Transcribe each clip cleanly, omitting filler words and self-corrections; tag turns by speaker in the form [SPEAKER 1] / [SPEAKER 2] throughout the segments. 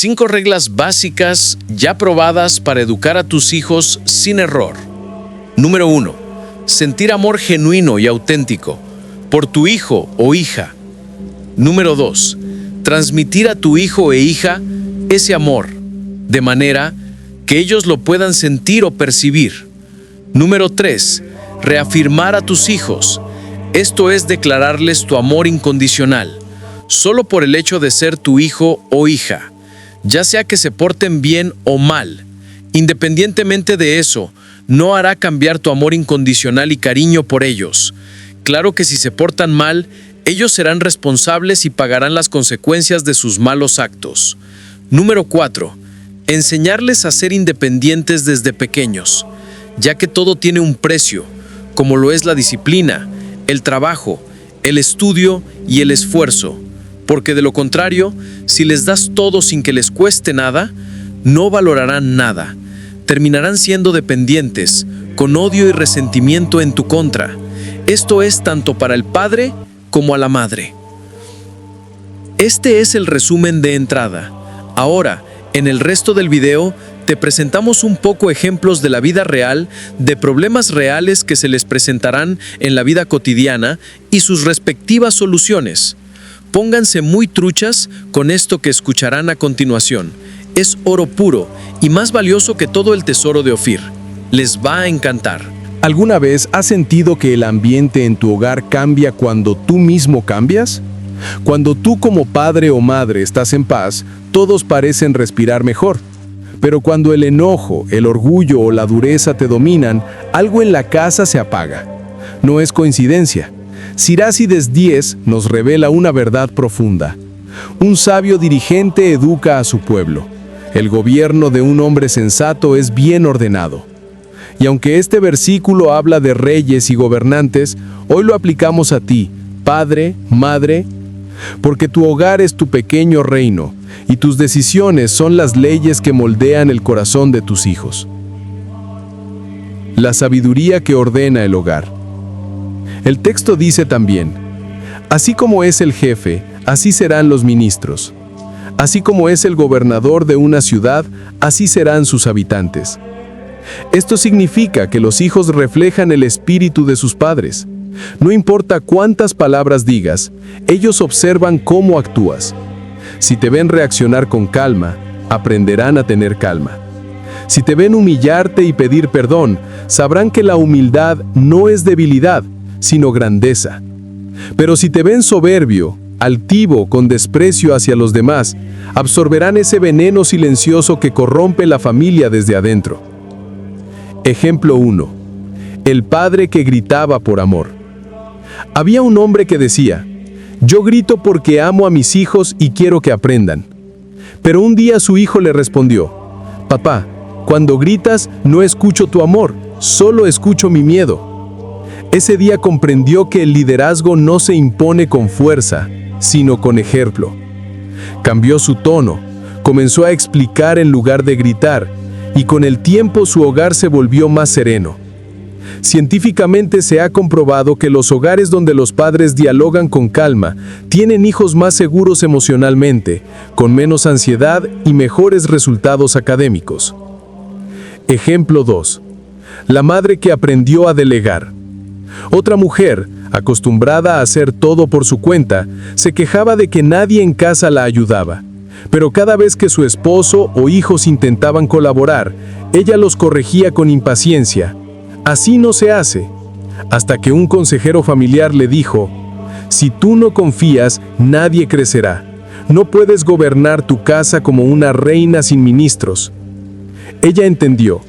[SPEAKER 1] 5 reglas básicas ya probadas para educar a tus hijos sin error. Número 1. Sentir amor genuino y auténtico por tu hijo o hija. Número 2. Transmitir a tu hijo e hija ese amor, de manera que ellos lo puedan sentir o percibir. Número 3. Reafirmar a tus hijos. Esto es declararles tu amor incondicional, solo por el hecho de ser tu hijo o hija, ya sea que se porten bien o mal. Independientemente de eso, no hará cambiar tu amor incondicional y cariño por ellos. Claro que si se portan mal, ellos serán responsables y pagarán las consecuencias de sus malos actos. Número 4. Enseñarles a ser independientes desde pequeños, ya que todo tiene un precio, como lo es la disciplina, el trabajo, el estudio y el esfuerzo, porque de lo contrario, si les das todo sin que les cueste nada, no valorarán nada. Terminarán siendo dependientes, con odio y resentimiento en tu contra. Esto es tanto para el padre como a la madre. Este es el resumen de entrada. Ahora, en el resto del video, te presentamos un poco ejemplos de la vida real, de problemas reales que se les presentarán en la vida cotidiana y sus respectivas soluciones. Pónganse muy truchas con esto que escucharán a continuación. Es oro puro y más valioso que todo el tesoro de Ofir. Les va a encantar.
[SPEAKER 2] ¿Alguna vez has sentido que el ambiente en tu hogar cambia cuando tú mismo cambias? Cuando tú como padre o madre estás en paz, todos parecen respirar mejor. Pero cuando el enojo, el orgullo o la dureza te dominan, algo en la casa se apaga. No es coincidencia. Sirácides 10 nos revela una verdad profunda. Un sabio dirigente educa a su pueblo. El gobierno de un hombre sensato es bien ordenado. Y aunque este versículo habla de reyes y gobernantes, hoy lo aplicamos a ti, padre, madre, porque tu hogar es tu pequeño reino y tus decisiones son las leyes que moldean el corazón de tus hijos. La sabiduría que ordena el hogar. El texto dice también: así como es el jefe, así serán los ministros. Así como es el gobernador de una ciudad, así serán sus habitantes. Esto significa que los hijos reflejan el espíritu de sus padres. No importa cuántas palabras digas, ellos observan cómo actúas. Si te ven reaccionar con calma, aprenderán a tener calma. Si te ven humillarte y pedir perdón, sabrán que la humildad no es debilidad, sino grandeza. Pero si te ven soberbio, altivo, con desprecio hacia los demás, absorberán ese veneno silencioso que corrompe la familia desde adentro. Ejemplo 1. El padre que gritaba por amor. Había un hombre que decía: yo grito porque amo a mis hijos y quiero que aprendan. Pero un día su hijo le respondió: papá, cuando gritas no escucho tu amor, solo escucho mi miedo. Ese día comprendió que el liderazgo no se impone con fuerza, sino con ejemplo. Cambió su tono, comenzó a explicar en lugar de gritar, y con el tiempo su hogar se volvió más sereno. Científicamente se ha comprobado que los hogares donde los padres dialogan con calma tienen hijos más seguros emocionalmente, con menos ansiedad y mejores resultados académicos. Ejemplo 2. La madre que aprendió a delegar. Otra mujer, acostumbrada a hacer todo por su cuenta, se quejaba de que nadie en casa la ayudaba. Pero cada vez que su esposo o hijos intentaban colaborar, ella los corregía con impaciencia. Así no se hace. Hasta que un consejero familiar le dijo: si tú no confías, nadie crecerá. No puedes gobernar tu casa como una reina sin ministros. Ella entendió.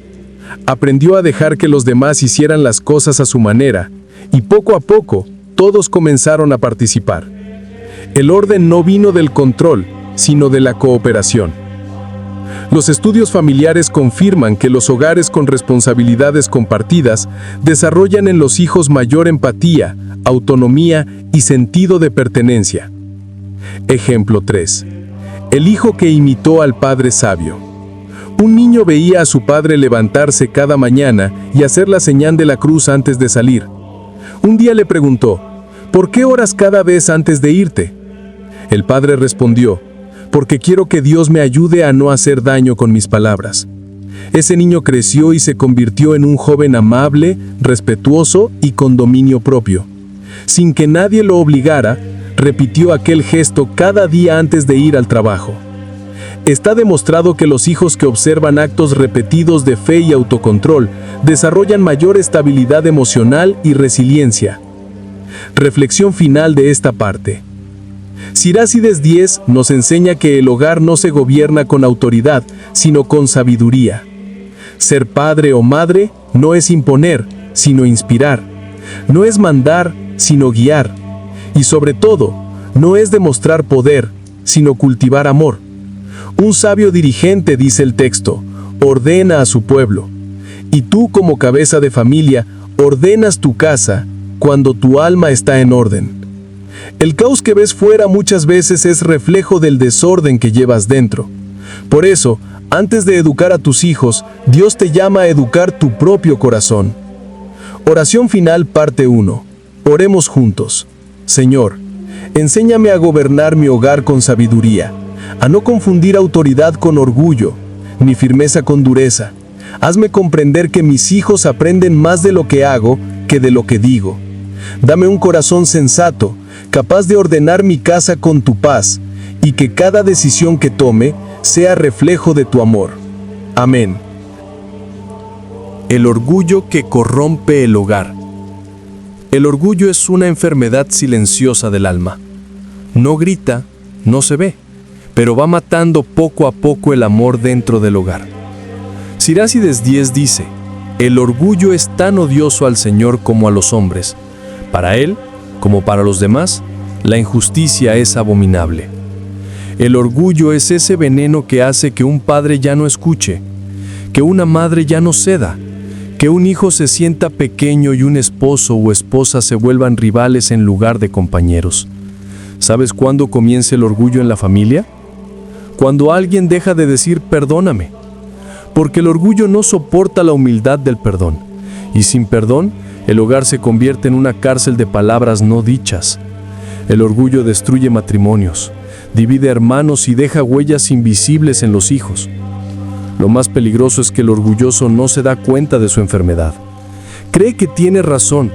[SPEAKER 2] Aprendió a dejar que los demás hicieran las cosas a su manera, y poco a poco, todos comenzaron a participar. El orden no vino del control, sino de la cooperación. Los estudios familiares confirman que los hogares con responsabilidades compartidas desarrollan en los hijos mayor empatía, autonomía y sentido de pertenencia. Ejemplo 3. El hijo que imitó al padre sabio. Un niño veía a su padre levantarse cada mañana y hacer la señal de la cruz antes de salir. Un día le preguntó: ¿por qué oras cada vez antes de irte? El padre respondió: porque quiero que Dios me ayude a no hacer daño con mis palabras. Ese niño creció y se convirtió en un joven amable, respetuoso y con dominio propio. Sin que nadie lo obligara, repitió aquel gesto cada día antes de ir al trabajo. Está demostrado que los hijos que observan actos repetidos de fe y autocontrol desarrollan mayor estabilidad emocional y resiliencia. Reflexión final de esta parte. Sirácides 10 nos enseña que el hogar no se gobierna con autoridad, sino con sabiduría. Ser padre o madre no es imponer, sino inspirar. No es mandar, sino guiar. Y sobre todo, no es demostrar poder, sino cultivar amor. Un sabio dirigente, dice el texto, ordena a su pueblo. Y tú, como cabeza de familia, ordenas tu casa cuando tu alma está en orden. El caos que ves fuera muchas veces es reflejo del desorden que llevas dentro. Por eso, antes de educar a tus hijos, Dios te llama a educar tu propio corazón. Oración final, parte 1. Oremos juntos. Señor, enséñame a gobernar mi hogar con sabiduría, a no confundir autoridad con orgullo, ni firmeza con dureza. Hazme comprender que mis hijos aprenden más de lo que hago que de lo que digo. Dame un corazón sensato, capaz de ordenar mi casa con tu paz, y que cada decisión que tome sea reflejo de tu amor. Amén.
[SPEAKER 3] El orgullo que corrompe el hogar. El orgullo es una enfermedad silenciosa del alma. No grita, no se ve, pero va matando poco a poco el amor dentro del hogar. Sirácides 10 dice: el orgullo es tan odioso al Señor como a los hombres. Para Él, como para los demás, la injusticia es abominable. El orgullo es ese veneno que hace que un padre ya no escuche, que una madre ya no ceda, que un hijo se sienta pequeño y un esposo o esposa se vuelvan rivales en lugar de compañeros. ¿Sabes cuándo comienza el orgullo en la familia? Cuando alguien deja de decir perdóname, porque el orgullo no soporta la humildad del perdón, y sin perdón, el hogar se convierte en una cárcel de palabras no dichas. El orgullo destruye matrimonios, divide hermanos y deja huellas invisibles en los hijos. Lo más peligroso es que el orgulloso no se da cuenta de su enfermedad. Cree que tiene razón,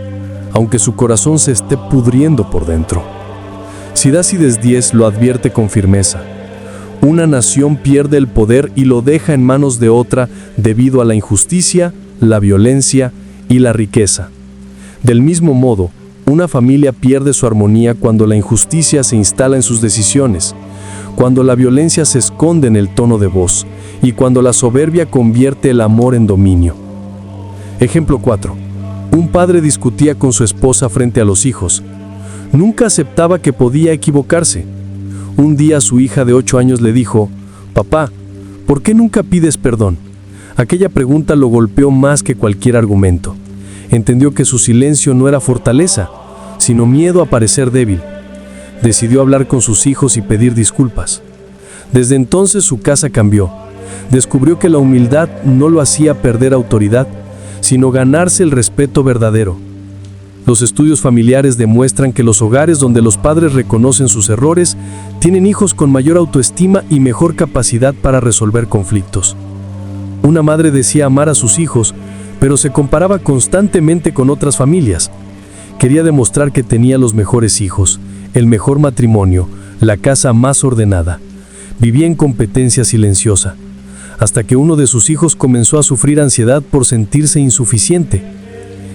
[SPEAKER 3] aunque su corazón se esté pudriendo por dentro. Sirácides 10 lo advierte con firmeza. Una nación pierde el poder y lo deja en manos de otra debido a la injusticia, la violencia y la riqueza. Del mismo modo, una familia pierde su armonía cuando la injusticia se instala en sus decisiones, cuando la violencia se esconde en el tono de voz y cuando la soberbia convierte el amor en dominio. Ejemplo 4. Un padre discutía con su esposa frente a los hijos. Nunca aceptaba que podía equivocarse. Un día su hija de 8 años le dijo: «Papá, ¿por qué nunca pides perdón?». Aquella pregunta lo golpeó más que cualquier argumento. Entendió que su silencio no era fortaleza, sino miedo a parecer débil. Decidió hablar con sus hijos y pedir disculpas. Desde entonces su casa cambió. Descubrió que la humildad no lo hacía perder autoridad, sino ganarse el respeto verdadero. Los estudios familiares demuestran que los hogares donde los padres reconocen sus errores tienen hijos con mayor autoestima y mejor capacidad para resolver conflictos. Una madre decía amar a sus hijos, pero se comparaba constantemente con otras familias. Quería demostrar que tenía los mejores hijos, el mejor matrimonio, la casa más ordenada. Vivía en competencia silenciosa, hasta que uno de sus hijos comenzó a sufrir ansiedad por sentirse insuficiente.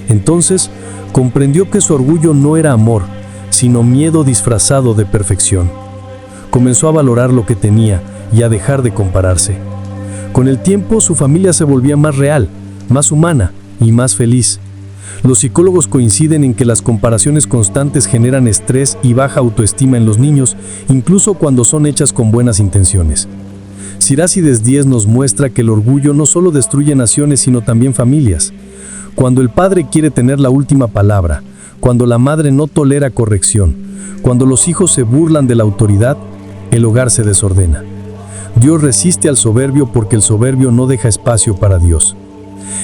[SPEAKER 3] Entonces, comprendió que su orgullo no era amor, sino miedo disfrazado de perfección. Comenzó a valorar lo que tenía y a dejar de compararse. Con el tiempo, su familia se volvía más real, más humana y más feliz. Los psicólogos coinciden en que las comparaciones constantes generan estrés y baja autoestima en los niños, incluso cuando son hechas con buenas intenciones. Sirácides 10 nos muestra que el orgullo no solo destruye naciones, sino también familias. Cuando el padre quiere tener la última palabra, cuando la madre no tolera corrección, cuando los hijos se burlan de la autoridad, el hogar se desordena. Dios resiste al soberbio porque el soberbio no deja espacio para Dios.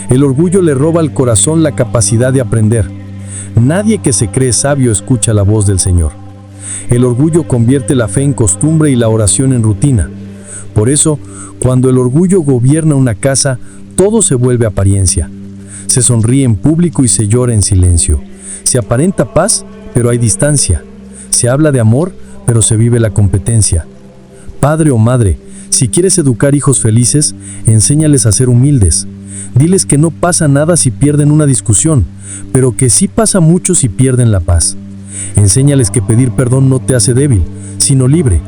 [SPEAKER 3] El orgullo le roba al corazón la capacidad de aprender. Nadie que se cree sabio escucha la voz del Señor. El orgullo convierte la fe en costumbre y la oración en rutina. Por eso, cuando el orgullo gobierna una casa, todo se vuelve apariencia. Se sonríe en público y se llora en silencio. Se aparenta paz, pero hay distancia. Se habla de amor, pero se vive la competencia. Padre o madre, si quieres educar hijos felices, enséñales a ser humildes. Diles que no pasa nada si pierden una discusión, pero que sí pasa mucho si pierden la paz. Enséñales que pedir perdón no te hace débil, sino libre.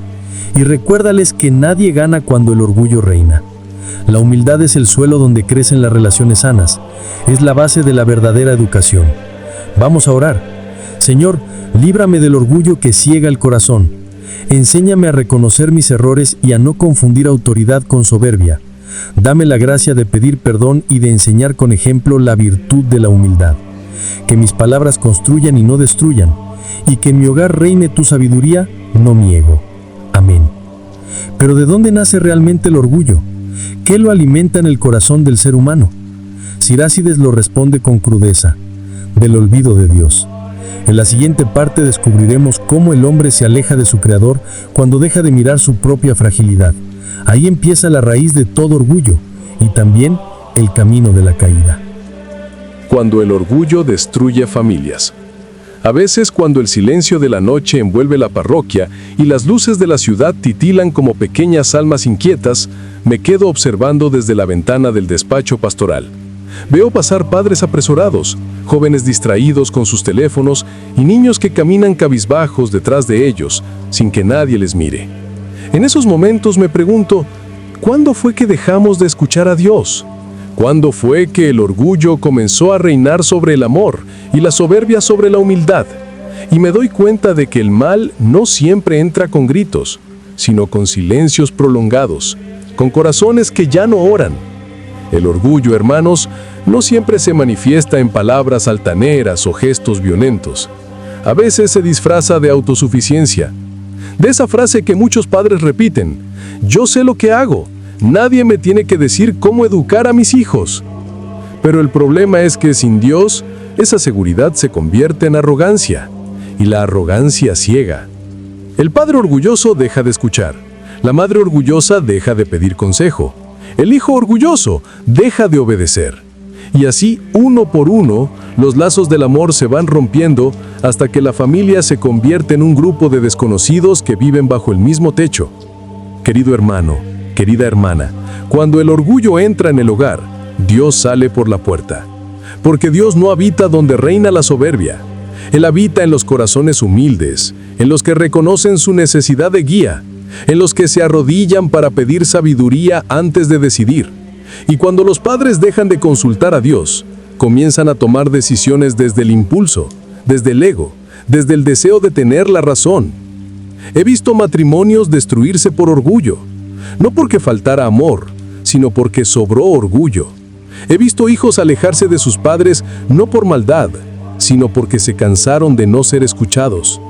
[SPEAKER 3] Y recuérdales que nadie gana cuando el orgullo reina. La humildad es el suelo donde crecen las relaciones sanas. Es la base de la verdadera educación. Vamos a orar. Señor, líbrame del orgullo que ciega el corazón. Enséñame a reconocer mis errores y a no confundir autoridad con soberbia. Dame la gracia de pedir perdón y de enseñar con ejemplo la virtud de la humildad. Que mis palabras construyan y no destruyan, y que en mi hogar reine tu sabiduría, no mi ego. Amén. Pero ¿de dónde nace realmente el orgullo? ¿Qué lo alimenta en el corazón del ser humano? Sirácides lo responde con crudeza: del olvido de Dios. En la siguiente parte descubriremos cómo el hombre se aleja de su Creador cuando deja de mirar su propia fragilidad. Ahí empieza la raíz de todo orgullo y también el camino de la caída.
[SPEAKER 2] Cuando el orgullo destruye familias. A veces, cuando el silencio de la noche envuelve la parroquia y las luces de la ciudad titilan como pequeñas almas inquietas, me quedo observando desde la ventana del despacho pastoral. Veo pasar padres apresurados, jóvenes distraídos con sus teléfonos y niños que caminan cabizbajos detrás de ellos, sin que nadie les mire. En esos momentos me pregunto, ¿cuándo fue que dejamos de escuchar a Dios? ¿Cuándo fue que el orgullo comenzó a reinar sobre el amor y la soberbia sobre la humildad? Y me doy cuenta de que el mal no siempre entra con gritos, sino con silencios prolongados, con corazones que ya no oran. El orgullo, hermanos, no siempre se manifiesta en palabras altaneras o gestos violentos. A veces se disfraza de autosuficiencia. De esa frase que muchos padres repiten: yo sé lo que hago, nadie me tiene que decir cómo educar a mis hijos. Pero el problema es que sin Dios, esa seguridad se convierte en arrogancia, y la arrogancia ciega. El padre orgulloso deja de escuchar, la madre orgullosa deja de pedir consejo, el hijo orgulloso deja de obedecer. Y así, uno por uno, los lazos del amor se van rompiendo hasta que la familia se convierte en un grupo de desconocidos que viven bajo el mismo techo. Querido hermano, querida hermana, cuando el orgullo entra en el hogar, Dios sale por la puerta. Porque Dios no habita donde reina la soberbia. Él habita en los corazones humildes, en los que reconocen su necesidad de guía, en los que se arrodillan para pedir sabiduría antes de decidir. Y cuando los padres dejan de consultar a Dios, comienzan a tomar decisiones desde el impulso, desde el ego, desde el deseo de tener la razón. He visto matrimonios destruirse por orgullo, no porque faltara amor, sino porque sobró orgullo. He visto hijos alejarse de sus padres no por maldad, sino porque se cansaron de no ser escuchados.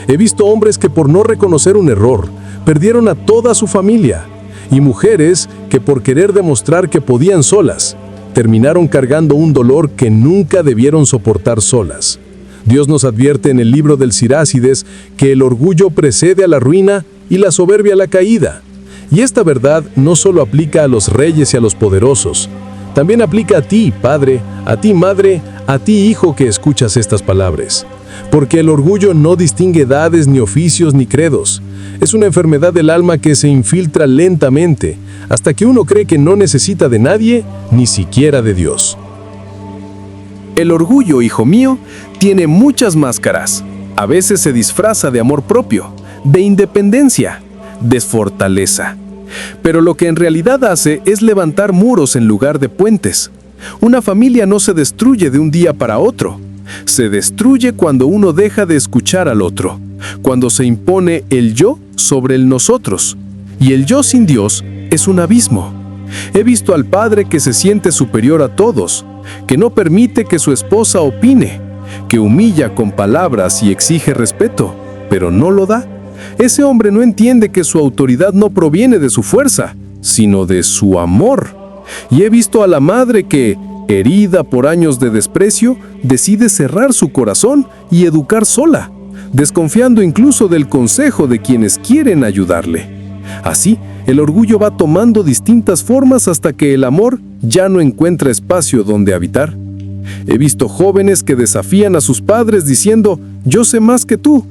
[SPEAKER 2] He visto hombres que por no reconocer un error, perdieron a toda su familia, y mujeres que por querer demostrar que podían solas, terminaron cargando un dolor que nunca debieron soportar solas. Dios nos advierte en el libro del Sirácides que el orgullo precede a la ruina y la soberbia a la caída. Y esta verdad no solo aplica a los reyes y a los poderosos, también aplica a ti, padre, a ti, madre, a ti, hijo, que escuchas estas palabras. Porque el orgullo no distingue edades, ni oficios, ni credos. Es una enfermedad del alma que se infiltra lentamente, hasta que uno cree que no necesita de nadie, ni siquiera de Dios.
[SPEAKER 4] El orgullo, hijo mío, tiene muchas máscaras. A veces se disfraza de amor propio, de independencia, de fortaleza. Pero lo que en realidad hace es levantar muros en lugar de puentes. Una familia no se destruye de un día para otro. Se destruye cuando uno deja de escuchar al otro, cuando se impone el yo sobre el nosotros. Y el yo sin Dios es un abismo. He visto al padre que se siente superior a todos, que no permite que su esposa opine, que humilla con palabras y exige respeto, pero no lo da. Ese hombre no entiende que su autoridad no proviene de su fuerza, sino de su amor. Y he visto a la madre que, herida por años de desprecio, decide cerrar su corazón y educar sola. desconfiando incluso del consejo de quienes quieren ayudarle. Así, el orgullo va tomando distintas formas hasta que el amor ya no encuentra espacio donde habitar. He visto jóvenes que desafían a sus padres diciendo, yo sé más que tú,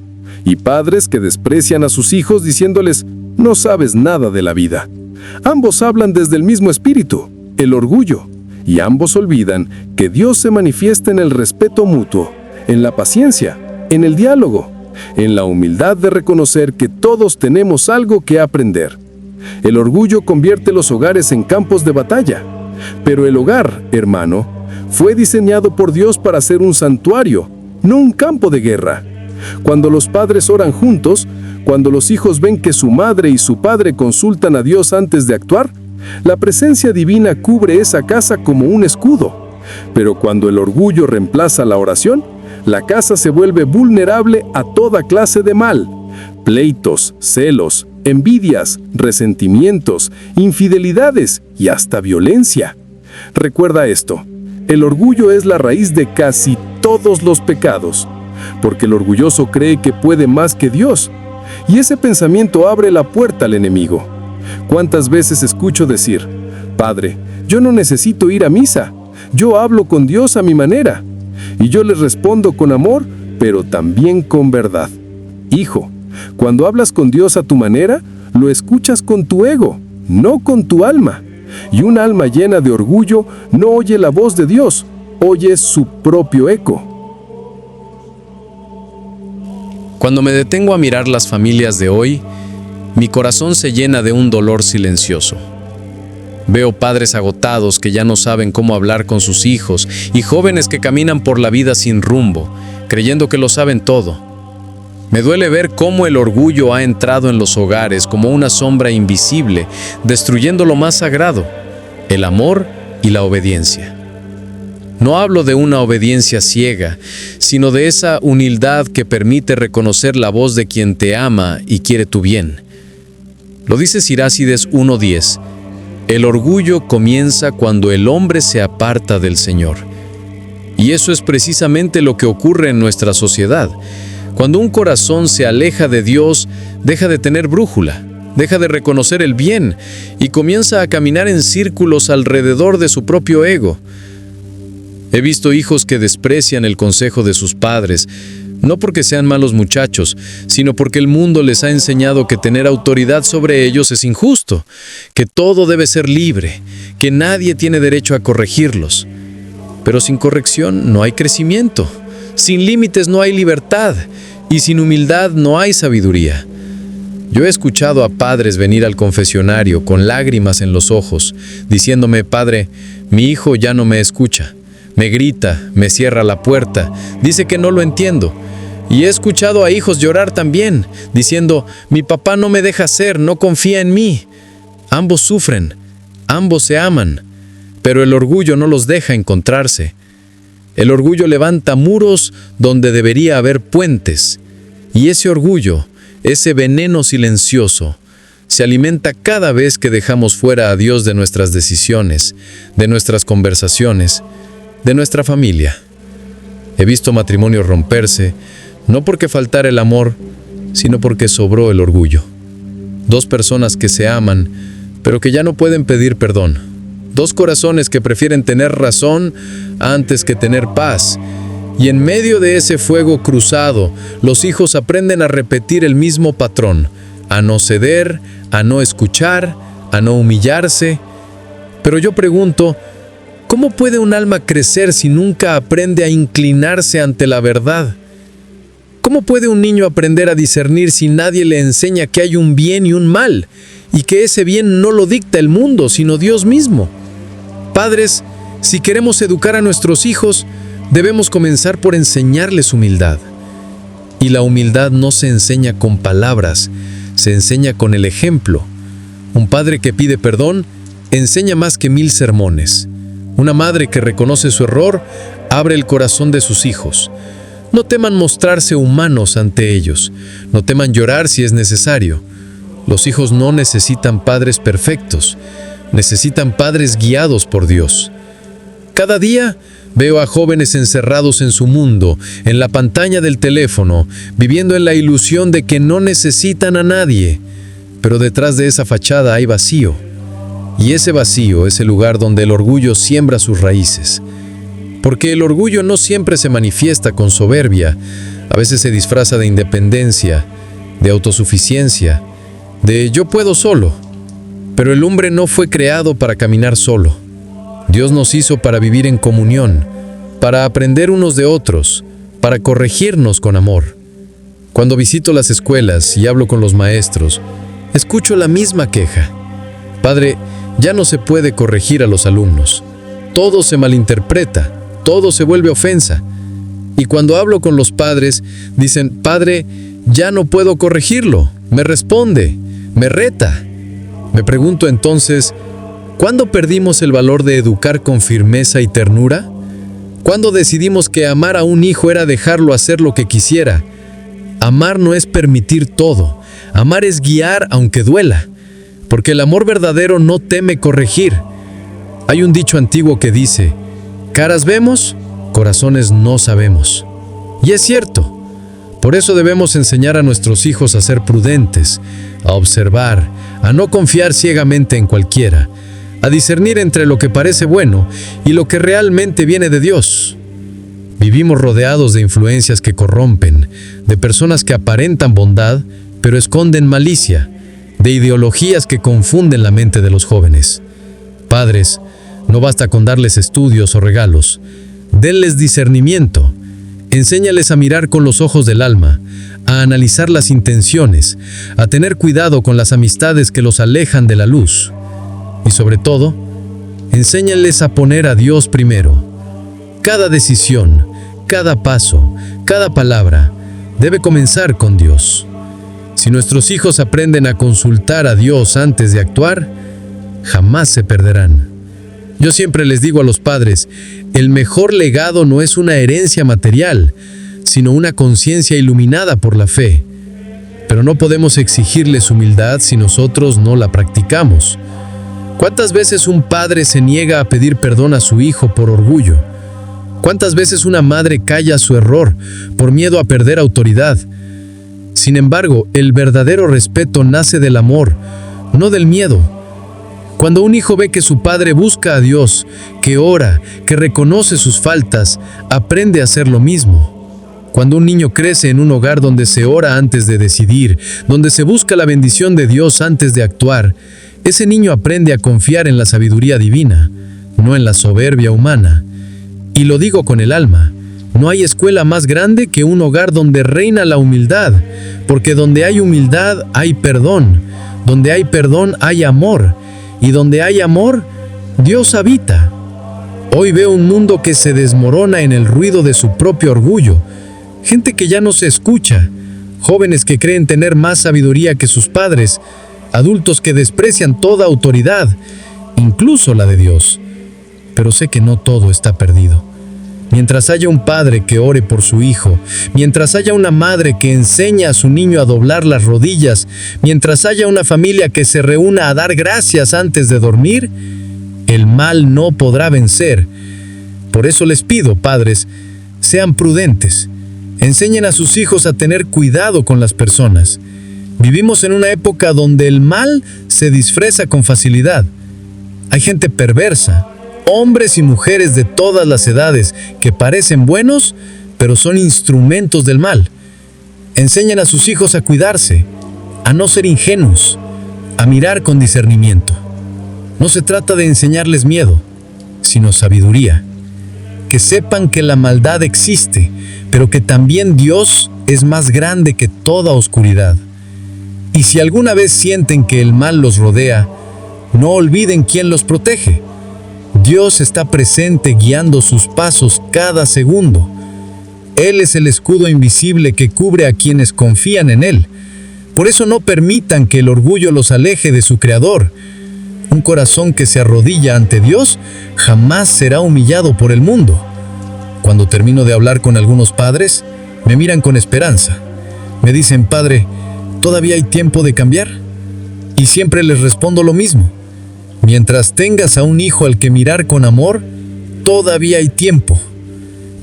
[SPEAKER 4] y padres que desprecian a sus hijos diciéndoles, no sabes nada de la vida. Ambos hablan desde el mismo espíritu, el orgullo, y ambos olvidan que Dios se manifiesta en el respeto mutuo, en la paciencia, en el diálogo, en la humildad de reconocer que todos tenemos algo que aprender. El orgullo convierte los hogares en campos de batalla, pero el hogar, hermano, fue diseñado por Dios para ser un santuario, no un campo de guerra. Cuando los padres oran juntos, cuando los hijos ven que su madre y su padre consultan a Dios antes de actuar, la presencia divina cubre esa casa como un escudo. Pero cuando el orgullo reemplaza la oración, la casa se vuelve vulnerable a toda clase de mal. Pleitos, celos, envidias, resentimientos, infidelidades y hasta violencia. Recuerda esto, el orgullo es la raíz de casi todos los pecados, porque el orgulloso cree que puede más que Dios, y ese pensamiento abre la puerta al enemigo. ¿Cuántas veces escucho decir, Padre, yo no necesito ir a misa, yo hablo con Dios a mi manera? Y yo les respondo con amor, pero también con verdad. Hijo, cuando hablas con Dios a tu manera, lo escuchas con tu ego, no con tu alma. Y un alma llena de orgullo no oye la voz de Dios, oye su propio eco.
[SPEAKER 1] Cuando me detengo a mirar las familias de hoy, mi corazón se llena de un dolor silencioso. Veo padres agotados que ya no saben cómo hablar con sus hijos y jóvenes que caminan por la vida sin rumbo, creyendo que lo saben todo. Me duele ver cómo el orgullo ha entrado en los hogares como una sombra invisible, destruyendo lo más sagrado, el amor y la obediencia. No hablo de una obediencia ciega, sino de esa humildad que permite reconocer la voz de quien te ama y quiere tu bien. Lo dice Sirácides 1:10. El orgullo comienza cuando el hombre se aparta del Señor. Y eso es precisamente lo que ocurre en nuestra sociedad. Cuando un corazón se aleja de Dios, deja de tener brújula, deja de reconocer el bien y comienza a caminar en círculos alrededor de su propio ego. He visto hijos que desprecian el consejo de sus padres, no porque sean malos muchachos, sino porque el mundo les ha enseñado que tener autoridad sobre ellos es injusto, que todo debe ser libre, que nadie tiene derecho a corregirlos. Pero sin corrección no hay crecimiento, sin límites no hay libertad, y sin humildad no hay sabiduría. Yo he escuchado a padres venir al confesionario con lágrimas en los ojos, diciéndome, Padre, mi hijo ya no me escucha. Me grita, me cierra la puerta, dice que no lo entiendo. Y he escuchado a hijos llorar también, diciendo, mi papá no me deja ser, no confía en mí. Ambos sufren, ambos se aman, pero el orgullo no los deja encontrarse. El orgullo levanta muros donde debería haber puentes. Y ese orgullo, ese veneno silencioso, se alimenta cada vez que dejamos fuera a Dios de nuestras decisiones, de nuestras conversaciones, de nuestra familia. He visto matrimonios romperse, no porque faltara el amor, sino porque sobró el orgullo. Dos personas que se aman, pero que ya no pueden pedir perdón. Dos corazones que prefieren tener razón antes que tener paz. Y en medio de ese fuego cruzado, los hijos aprenden a repetir el mismo patrón, a no ceder, a no escuchar, a no humillarse. Pero yo pregunto, ¿cómo puede un alma crecer si nunca aprende a inclinarse ante la verdad? ¿Cómo puede un niño aprender a discernir si nadie le enseña que hay un bien y un mal, y que ese bien no lo dicta el mundo, sino Dios mismo? Padres, si queremos educar a nuestros hijos, debemos comenzar por enseñarles humildad. Y la humildad no se enseña con palabras, se enseña con el ejemplo. Un padre que pide perdón enseña más que 1000 sermones. Una madre que reconoce su error abre el corazón de sus hijos. No teman mostrarse humanos ante ellos. No teman llorar si es necesario. Los hijos no necesitan padres perfectos. Necesitan padres guiados por Dios. Cada día
[SPEAKER 2] Veo a jóvenes encerrados en su mundo, en la pantalla del teléfono, viviendo en la ilusión de que no necesitan a nadie. Pero detrás de esa fachada hay vacío. Y ese vacío es el lugar donde el orgullo siembra sus raíces. Porque el orgullo no siempre se manifiesta con soberbia, a veces se disfraza de independencia, de autosuficiencia, de yo puedo solo. Pero el hombre no fue creado para caminar solo. Dios nos hizo para vivir en comunión, para aprender unos de otros, para corregirnos con amor. Cuando visito las escuelas y hablo con los maestros, escucho la misma queja. Padre, ya no se puede corregir a los alumnos. Todo se malinterpreta, todo se vuelve ofensa. Y cuando hablo con los padres, dicen, Padre, ya no puedo corregirlo. Me responde, me reta. Me pregunto entonces, ¿cuándo perdimos el valor de educar con firmeza y ternura? ¿Cuándo decidimos que amar a un hijo era dejarlo hacer lo que quisiera? Amar no es permitir todo. Amar es guiar aunque duela. Porque el amor verdadero no teme corregir. Hay un dicho antiguo que dice, caras vemos, corazones no sabemos. Y es cierto. Por eso debemos enseñar a nuestros hijos a ser prudentes, a observar, a no confiar ciegamente en cualquiera, a discernir entre lo que parece bueno y lo que realmente viene de Dios. Vivimos rodeados de influencias que corrompen, de personas que aparentan bondad, pero esconden malicia, de ideologías que confunden la mente de los jóvenes. Padres, no basta con darles estudios o regalos, denles discernimiento. Enséñales a mirar con los ojos del alma, a analizar las intenciones, a tener cuidado con las amistades que los alejan de la luz. Y sobre todo, enséñales a poner a Dios primero. Cada decisión, cada paso, cada palabra debe comenzar con Dios. Si nuestros hijos aprenden a consultar a Dios antes de actuar, jamás se perderán. Yo siempre les digo a los padres, el mejor legado no es una herencia material, sino una conciencia iluminada por la fe. Pero no podemos exigirles humildad si nosotros no la practicamos. ¿Cuántas veces un padre se niega a pedir perdón a su hijo por orgullo? ¿Cuántas veces una madre calla su error por miedo a perder autoridad? Sin embargo, el verdadero respeto nace del amor, no del miedo. Cuando un hijo ve que su padre busca a Dios, que ora, que reconoce sus faltas, aprende a hacer lo mismo. Cuando un niño crece en un hogar donde se ora antes de decidir, donde se busca la bendición de Dios antes de actuar, ese niño aprende a confiar en la sabiduría divina, no en la soberbia humana. Y lo digo con el alma, no hay escuela más grande que un hogar donde reina la humildad, porque donde hay humildad hay perdón, donde hay perdón hay amor, y donde hay amor, Dios habita. Hoy veo un mundo que se desmorona en el ruido de su propio orgullo, gente que ya no se escucha, jóvenes que creen tener más sabiduría que sus padres, adultos que desprecian toda autoridad, incluso la de Dios. Pero sé que no todo está perdido. Mientras haya un padre que ore por su hijo, mientras haya una madre que enseña a su niño a doblar las rodillas, mientras haya una familia que se reúna a dar gracias antes de dormir, el mal no podrá vencer. Por eso les pido, padres, sean prudentes, enseñen a sus hijos a tener cuidado con las personas. Vivimos en una época donde el mal se disfraza con facilidad. Hay gente perversa, hombres y mujeres de todas las edades que parecen buenos, pero son instrumentos del mal. Enseñan a sus hijos a cuidarse, a no ser ingenuos, a mirar con discernimiento. No se trata de enseñarles miedo, sino sabiduría. Que sepan que la maldad existe, pero que también Dios es más grande que toda oscuridad. Y si alguna vez sienten que el mal los rodea, no olviden quién los protege. Dios está presente guiando sus pasos cada segundo. Él es el escudo invisible que cubre a quienes confían en Él. Por eso no permitan que el orgullo los aleje de su Creador. Un corazón que se arrodilla ante Dios jamás será humillado por el mundo. Cuando termino de hablar con algunos padres, me miran con esperanza. Me dicen, Padre, ¿todavía hay tiempo de cambiar? Y siempre les respondo lo mismo. Mientras tengas a un hijo al que mirar con amor,
[SPEAKER 5] todavía hay tiempo.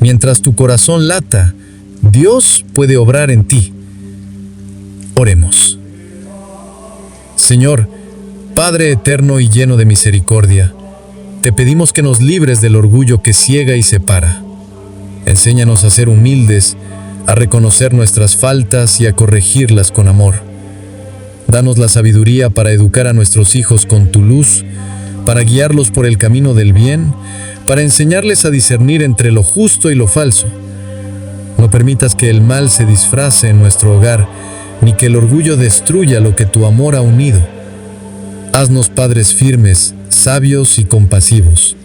[SPEAKER 5] Mientras tu corazón lata, Dios puede obrar en ti. Oremos. Señor, Padre eterno y lleno de misericordia, te pedimos que nos libres del orgullo que ciega y separa. Enséñanos a ser humildes, a reconocer nuestras faltas y a corregirlas con amor. Danos la sabiduría para educar a nuestros hijos con tu luz, para guiarlos por el camino del bien, para enseñarles a discernir entre lo justo y lo falso. No permitas que el mal se disfrace en nuestro hogar, ni que el orgullo destruya lo que tu amor ha unido. Haznos padres firmes, sabios y compasivos.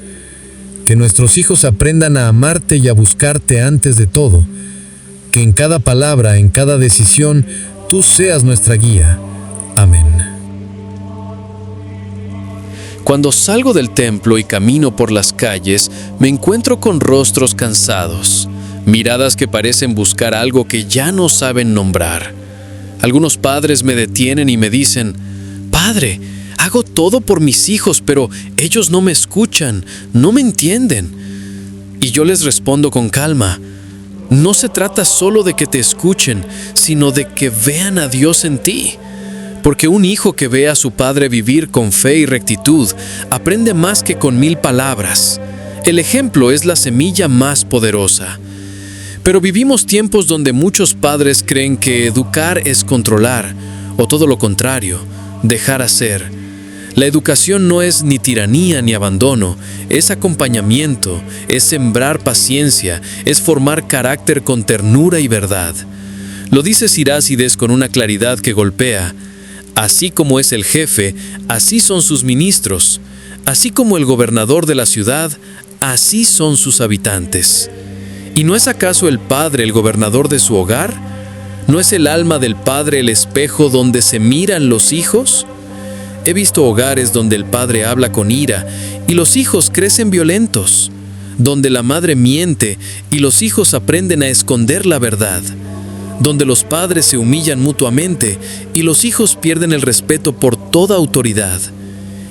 [SPEAKER 5] Que nuestros hijos aprendan a amarte y a buscarte antes de todo. Que en cada palabra, en cada decisión, tú seas nuestra guía. Amén.
[SPEAKER 1] Cuando salgo del templo y camino por las calles, me encuentro con rostros cansados, miradas que parecen buscar algo que ya no saben nombrar. Algunos padres me detienen y me dicen: «Padre, hago todo por mis hijos, pero ellos no me escuchan, no me entienden». Y yo les respondo con calma: no se trata solo de que te escuchen, sino de que vean a Dios en ti. Porque un hijo que ve a su padre vivir con fe y rectitud aprende más que con 1000 palabras. El ejemplo es la semilla más poderosa. Pero vivimos tiempos donde muchos padres creen que educar es controlar, o todo lo contrario, dejar hacer. La educación no es ni tiranía ni abandono, es acompañamiento, es sembrar paciencia, es formar carácter con ternura y verdad. Lo dice Sirácides con una claridad que golpea: así como es el jefe, así son sus ministros. Así como el gobernador de la ciudad, así son sus habitantes. ¿Y no es acaso el padre el gobernador de su hogar? ¿No es el alma del padre el espejo donde se miran los hijos? He visto hogares donde el padre habla con ira y los hijos crecen violentos, donde la madre miente y los hijos aprenden a esconder la verdad, donde los padres se humillan mutuamente y los hijos pierden el respeto por toda autoridad.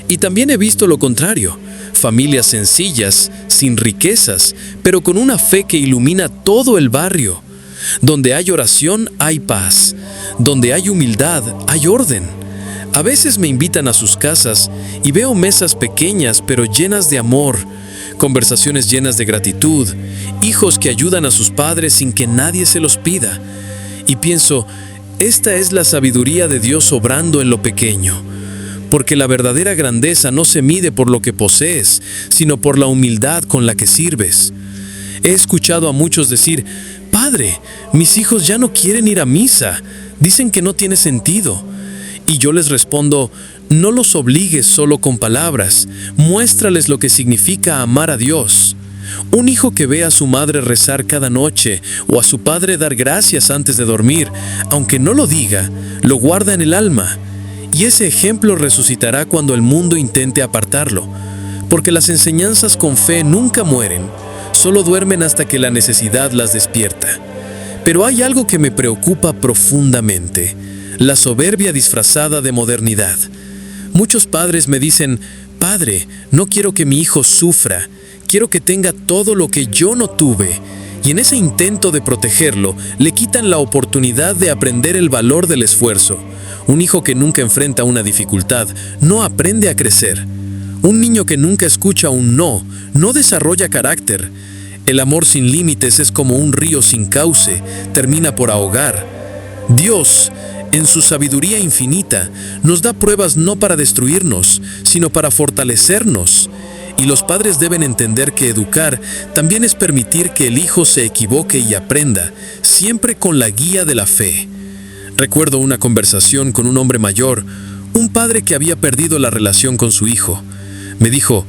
[SPEAKER 1] Y también he visto lo contrario: familias sencillas, sin riquezas, pero con una fe que ilumina todo el barrio. Donde hay oración, hay paz. Donde hay humildad, hay orden. A veces me invitan a sus casas y veo mesas pequeñas pero llenas de amor, conversaciones llenas de gratitud, hijos que ayudan a sus padres sin que nadie se los pida. Y pienso, esta es la sabiduría de Dios obrando en lo pequeño. Porque la verdadera grandeza no se mide por lo que posees, sino por la humildad con la que sirves. He escuchado a muchos decir: «Padre, mis hijos ya no quieren ir a misa, dicen que no tiene sentido». Y yo les respondo: no los obligues solo con palabras, muéstrales lo que significa amar a Dios. Un hijo que ve a su madre rezar cada noche o a su padre dar gracias antes de dormir, aunque no lo diga, lo guarda en el alma. Y ese ejemplo resucitará cuando el mundo intente apartarlo, porque las enseñanzas con fe nunca mueren, solo duermen hasta que la necesidad las despierta. Pero hay algo que me preocupa profundamente: la soberbia disfrazada de modernidad. Muchos padres me dicen: «Padre, no quiero que mi hijo sufra, quiero que tenga todo lo que yo no tuve». Y en ese intento de protegerlo, le quitan la oportunidad de aprender el valor del esfuerzo. Un hijo que nunca enfrenta una dificultad no aprende a crecer. Un niño que nunca escucha un no desarrolla carácter. El amor sin límites es como un río sin cauce, termina por ahogar. Dios, en su sabiduría infinita, nos da pruebas no para destruirnos, sino para fortalecernos. Y los padres deben entender que educar también es permitir que el hijo se equivoque y aprenda, siempre con la guía de la fe. Recuerdo una conversación con un hombre mayor, un padre que había perdido la relación con su hijo. Me dijo: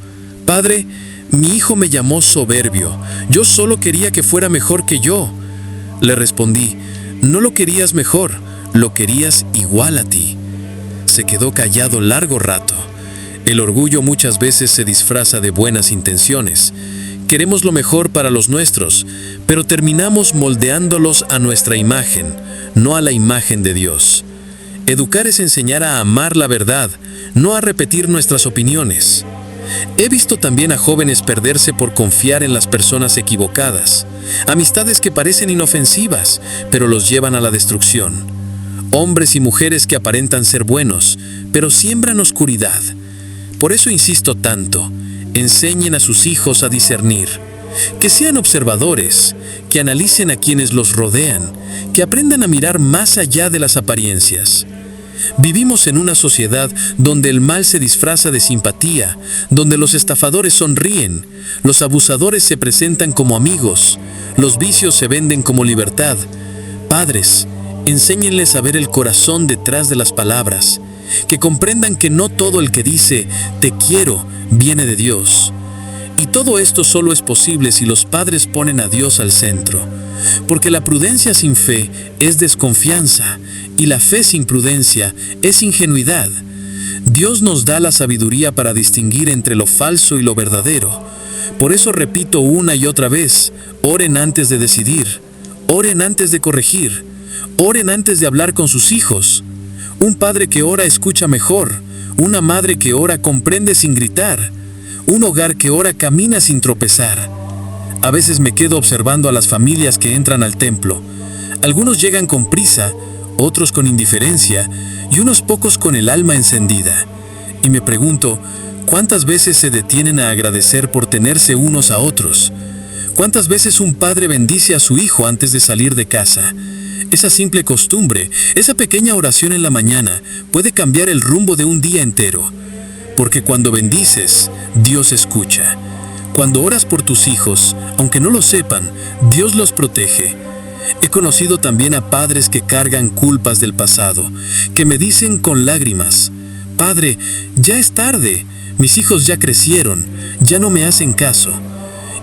[SPEAKER 1] «Padre, mi hijo me llamó soberbio, yo solo quería que fuera mejor que yo». Le respondí: «No lo querías mejor, lo querías igual a ti». Se quedó callado largo rato. El orgullo muchas veces se disfraza de buenas intenciones. Queremos lo mejor para los nuestros, pero terminamos moldeándolos a nuestra imagen, no a la imagen de Dios. Educar es enseñar a amar la verdad, no a repetir nuestras opiniones.
[SPEAKER 6] He visto también a jóvenes perderse por confiar en las personas equivocadas, amistades que parecen inofensivas, pero los llevan a la destrucción. Hombres y mujeres que aparentan ser buenos, pero siembran oscuridad. Por eso insisto tanto, enseñen a sus hijos a discernir, que sean observadores, que analicen a quienes los rodean, que aprendan a mirar más allá de las apariencias. Vivimos en una sociedad donde el mal se disfraza de simpatía, donde los estafadores sonríen, los abusadores se presentan como amigos, los vicios se venden como libertad. Padres, enséñenles a ver el corazón detrás de las palabras, que comprendan que no todo el que dice «te quiero» viene de Dios. Y todo esto solo es posible si los padres ponen a Dios al centro, porque la prudencia sin fe es desconfianza, y la fe sin prudencia es ingenuidad. Dios nos da la sabiduría para distinguir entre lo falso y lo verdadero. Por eso repito una y otra vez, oren antes de decidir, oren antes de corregir, oren antes de hablar con sus hijos. Un padre que ora escucha mejor, una madre que ora comprende sin gritar, un hogar que ora camina sin tropezar. A veces me quedo observando a las familias que entran al templo. Algunos llegan con prisa, otros con indiferencia y unos pocos con el alma encendida. Y me pregunto, ¿cuántas veces se detienen a agradecer por tenerse unos a otros? ¿Cuántas veces un padre bendice a su hijo antes de salir de casa? Esa simple costumbre, esa pequeña oración en la mañana, puede cambiar el rumbo de un día entero. Porque cuando bendices, Dios escucha. Cuando oras por tus hijos, aunque no lo sepan, Dios los protege. He conocido también a padres que cargan culpas del pasado, que me dicen con lágrimas, «Padre, ya es tarde, mis hijos ya crecieron, ya no me hacen caso».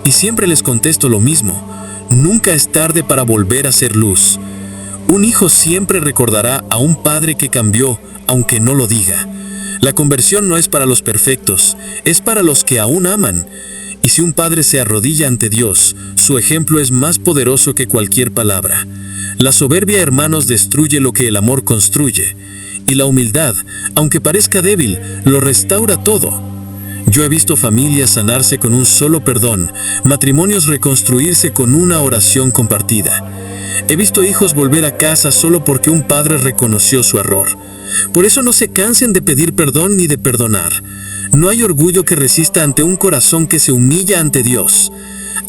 [SPEAKER 6] Y siempre les contesto lo mismo, nunca es tarde para volver a ser luz. Un hijo siempre recordará a un padre que cambió, aunque no lo diga. La conversión no es para los perfectos, es para los que aún aman. Y si un padre se arrodilla ante Dios, su ejemplo es más poderoso que cualquier palabra. La soberbia, hermanos, destruye lo que el amor construye. Y la humildad, aunque parezca débil, lo restaura todo. Yo he visto familias sanarse con un solo perdón, matrimonios reconstruirse con una oración compartida. He visto hijos volver a casa solo porque un padre reconoció su error. Por eso no se cansen de pedir perdón ni de perdonar. No hay orgullo que resista ante un corazón que se humilla ante Dios.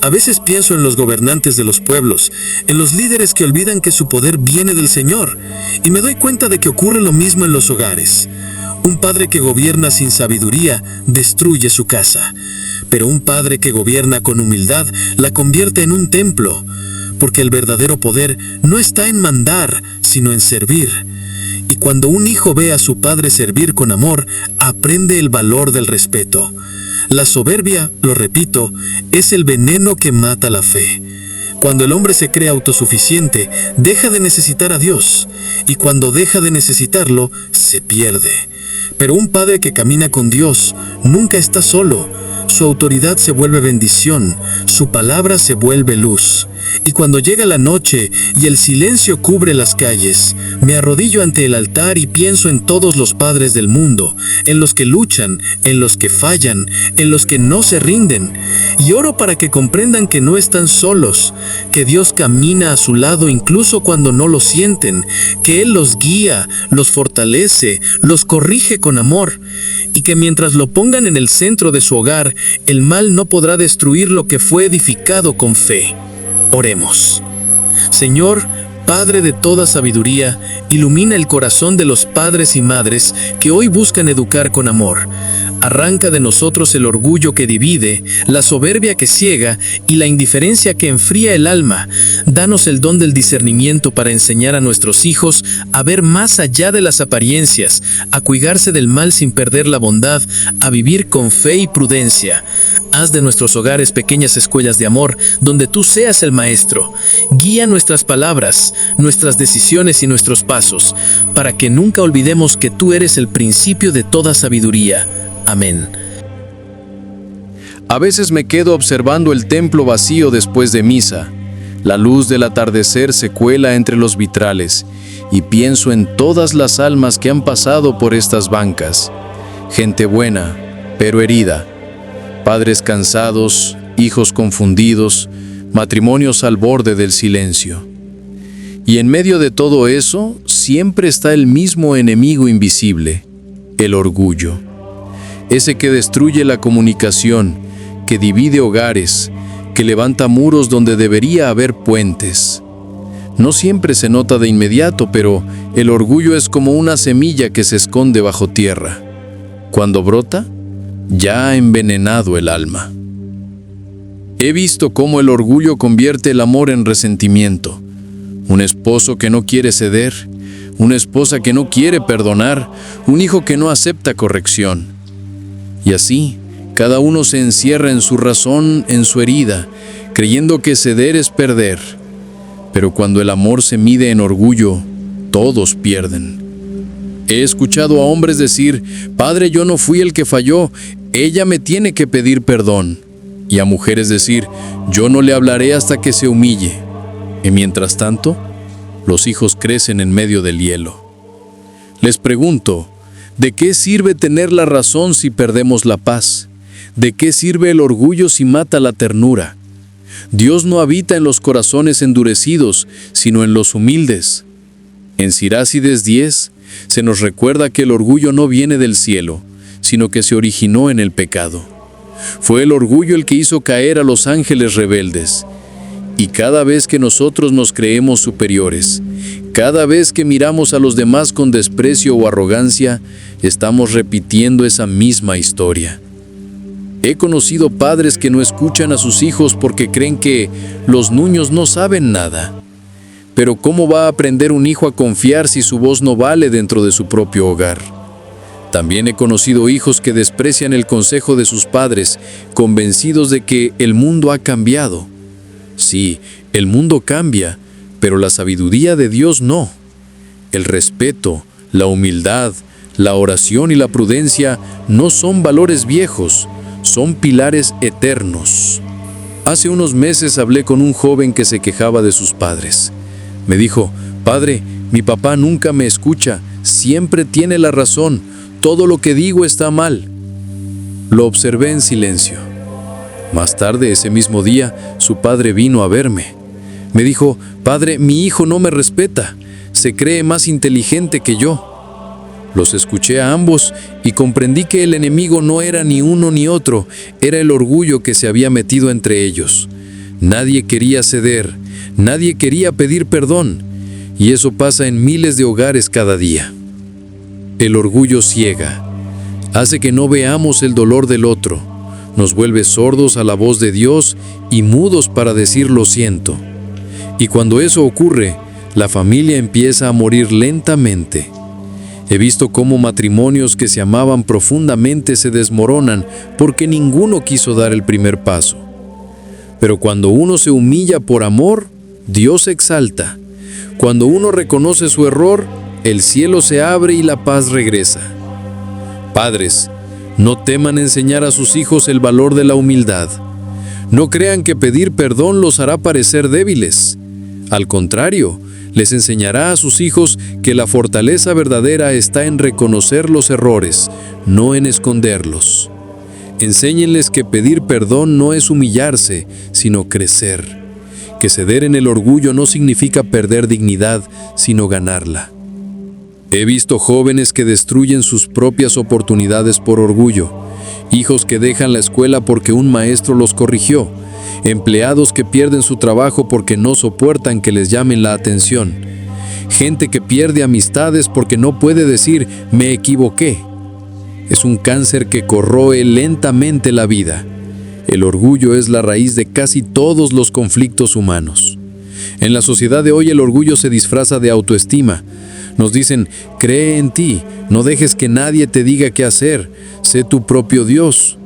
[SPEAKER 6] A veces pienso en los gobernantes de los pueblos, en los líderes que olvidan que su poder viene del Señor, y me doy cuenta de que ocurre lo mismo en los hogares. Un padre que gobierna sin sabiduría destruye su casa, pero un padre que gobierna con humildad la convierte en un templo, porque el verdadero poder no está en mandar, sino en servir. Y cuando un hijo ve a su padre servir con amor, aprende el valor del respeto. La soberbia, lo repito, es el veneno que mata la fe. Cuando el hombre se cree autosuficiente, deja de necesitar a Dios, y cuando deja de necesitarlo, se pierde. Pero un padre que camina con Dios nunca está solo. Su autoridad se vuelve bendición, su palabra se vuelve luz. Y cuando llega la noche y el silencio cubre las calles, me arrodillo ante el altar y pienso en todos los padres del mundo, en los que luchan, en los que fallan, en los que no se rinden, y oro para que comprendan que no están solos, que Dios camina a su lado incluso cuando no lo sienten, que Él los guía, los fortalece, los corrige con amor, y que mientras lo pongan en el centro de su hogar, el mal no podrá destruir lo que fue edificado con fe. Oremos. Señor, Padre de toda sabiduría, ilumina el corazón de los padres y madres que hoy buscan educar con amor. Arranca de nosotros el orgullo que divide, la soberbia que ciega y la indiferencia que enfría el alma. Danos el don del discernimiento para enseñar a nuestros hijos a ver más allá de las apariencias, a cuidarse del mal sin perder la bondad, a vivir con fe y prudencia. Haz de nuestros hogares pequeñas escuelas de amor, donde tú seas el maestro. Guía nuestras palabras, nuestras decisiones y nuestros pasos, para que nunca olvidemos que tú eres el principio de toda sabiduría. Amén.
[SPEAKER 2] A veces me quedo observando el templo vacío después de misa. La luz del atardecer se cuela entre los vitrales y pienso en todas las almas que han pasado por estas bancas. Gente buena, pero herida.
[SPEAKER 1] padres cansados, hijos confundidos, matrimonios al borde del silencio. Y en medio de todo eso, siempre está el mismo enemigo invisible, el orgullo. Ese que destruye la comunicación, que divide hogares, que levanta muros donde debería haber puentes. No siempre se nota de inmediato, pero el orgullo es como una semilla que se esconde bajo tierra. Cuando brota, ya ha envenenado el alma. He visto cómo el orgullo convierte el amor en resentimiento. Un esposo que no quiere ceder, una esposa que no quiere perdonar, un hijo que no acepta corrección. Y así, cada uno se encierra en su razón, en su herida, creyendo que ceder es perder. Pero cuando el amor se mide en orgullo, todos pierden. He escuchado a hombres decir: «Padre, yo no fui el que falló, ella me tiene que pedir perdón». Y a mujeres decir: «Yo no le hablaré hasta que se humille». Y mientras tanto, los hijos crecen en medio del hielo. Les pregunto, ¿de qué sirve tener la razón si perdemos la paz? ¿De qué sirve el orgullo si mata la ternura? Dios no habita en los corazones endurecidos, sino en los humildes. En Sirácides 10 se nos recuerda que el orgullo no viene del cielo, sino que se originó en el pecado. Fue el orgullo el que hizo caer a los ángeles rebeldes. Y cada vez que nosotros nos creemos superiores, cada vez que miramos a los demás con desprecio o arrogancia, estamos repitiendo esa misma historia. He conocido padres que no escuchan a sus hijos porque creen que los niños no saben nada. Pero ¿cómo va a aprender un hijo a confiar si su voz no vale dentro de su propio hogar? También he conocido hijos que desprecian el consejo de sus padres, convencidos de que el mundo ha cambiado. Sí, el mundo cambia, pero la sabiduría de Dios no. El respeto, la humildad, la oración y la prudencia no son valores viejos, son pilares eternos. Hace unos meses hablé con un joven que se quejaba de sus padres. Me dijo: «Padre, mi papá nunca me escucha, siempre tiene la razón, todo lo que digo está mal». Lo observé en silencio. Más tarde, ese mismo día, su padre vino a verme. Me dijo: «Padre, mi hijo no me respeta, se cree más inteligente que yo». Los escuché a ambos y comprendí que el enemigo no era ni uno ni otro, era el orgullo que se había metido entre ellos. Nadie quería ceder, nadie quería pedir perdón, y eso pasa en miles de hogares cada día. El orgullo ciega, hace que no veamos el dolor del otro, nos vuelve sordos a la voz de Dios y mudos para decir lo siento. Y cuando eso ocurre, la familia empieza a morir lentamente. He visto cómo matrimonios que se amaban profundamente se desmoronan porque ninguno quiso dar el primer paso. Pero cuando uno se humilla por amor, Dios se exalta. Cuando uno reconoce su error, el cielo se abre y la paz regresa. Padres, no teman enseñar a sus hijos el valor de la humildad. No crean que pedir perdón los hará parecer débiles. Al contrario, les enseñará a sus hijos que la fortaleza verdadera está en reconocer los errores, no en esconderlos. Enséñenles que pedir perdón no es humillarse, sino crecer. Que ceder en el orgullo no significa perder dignidad, sino ganarla. He visto jóvenes que destruyen sus propias oportunidades por orgullo, hijos que dejan la escuela porque un maestro los corrigió, empleados que pierden su trabajo porque no soportan que les llamen la atención, gente que pierde amistades porque no puede decir «me equivoqué». Es un cáncer que corroe lentamente la vida. El orgullo es la raíz de casi todos los conflictos humanos. En la sociedad de hoy el orgullo se disfraza de autoestima. Nos dicen: «Cree en ti, no dejes que nadie te diga qué hacer, sé tu propio Dios».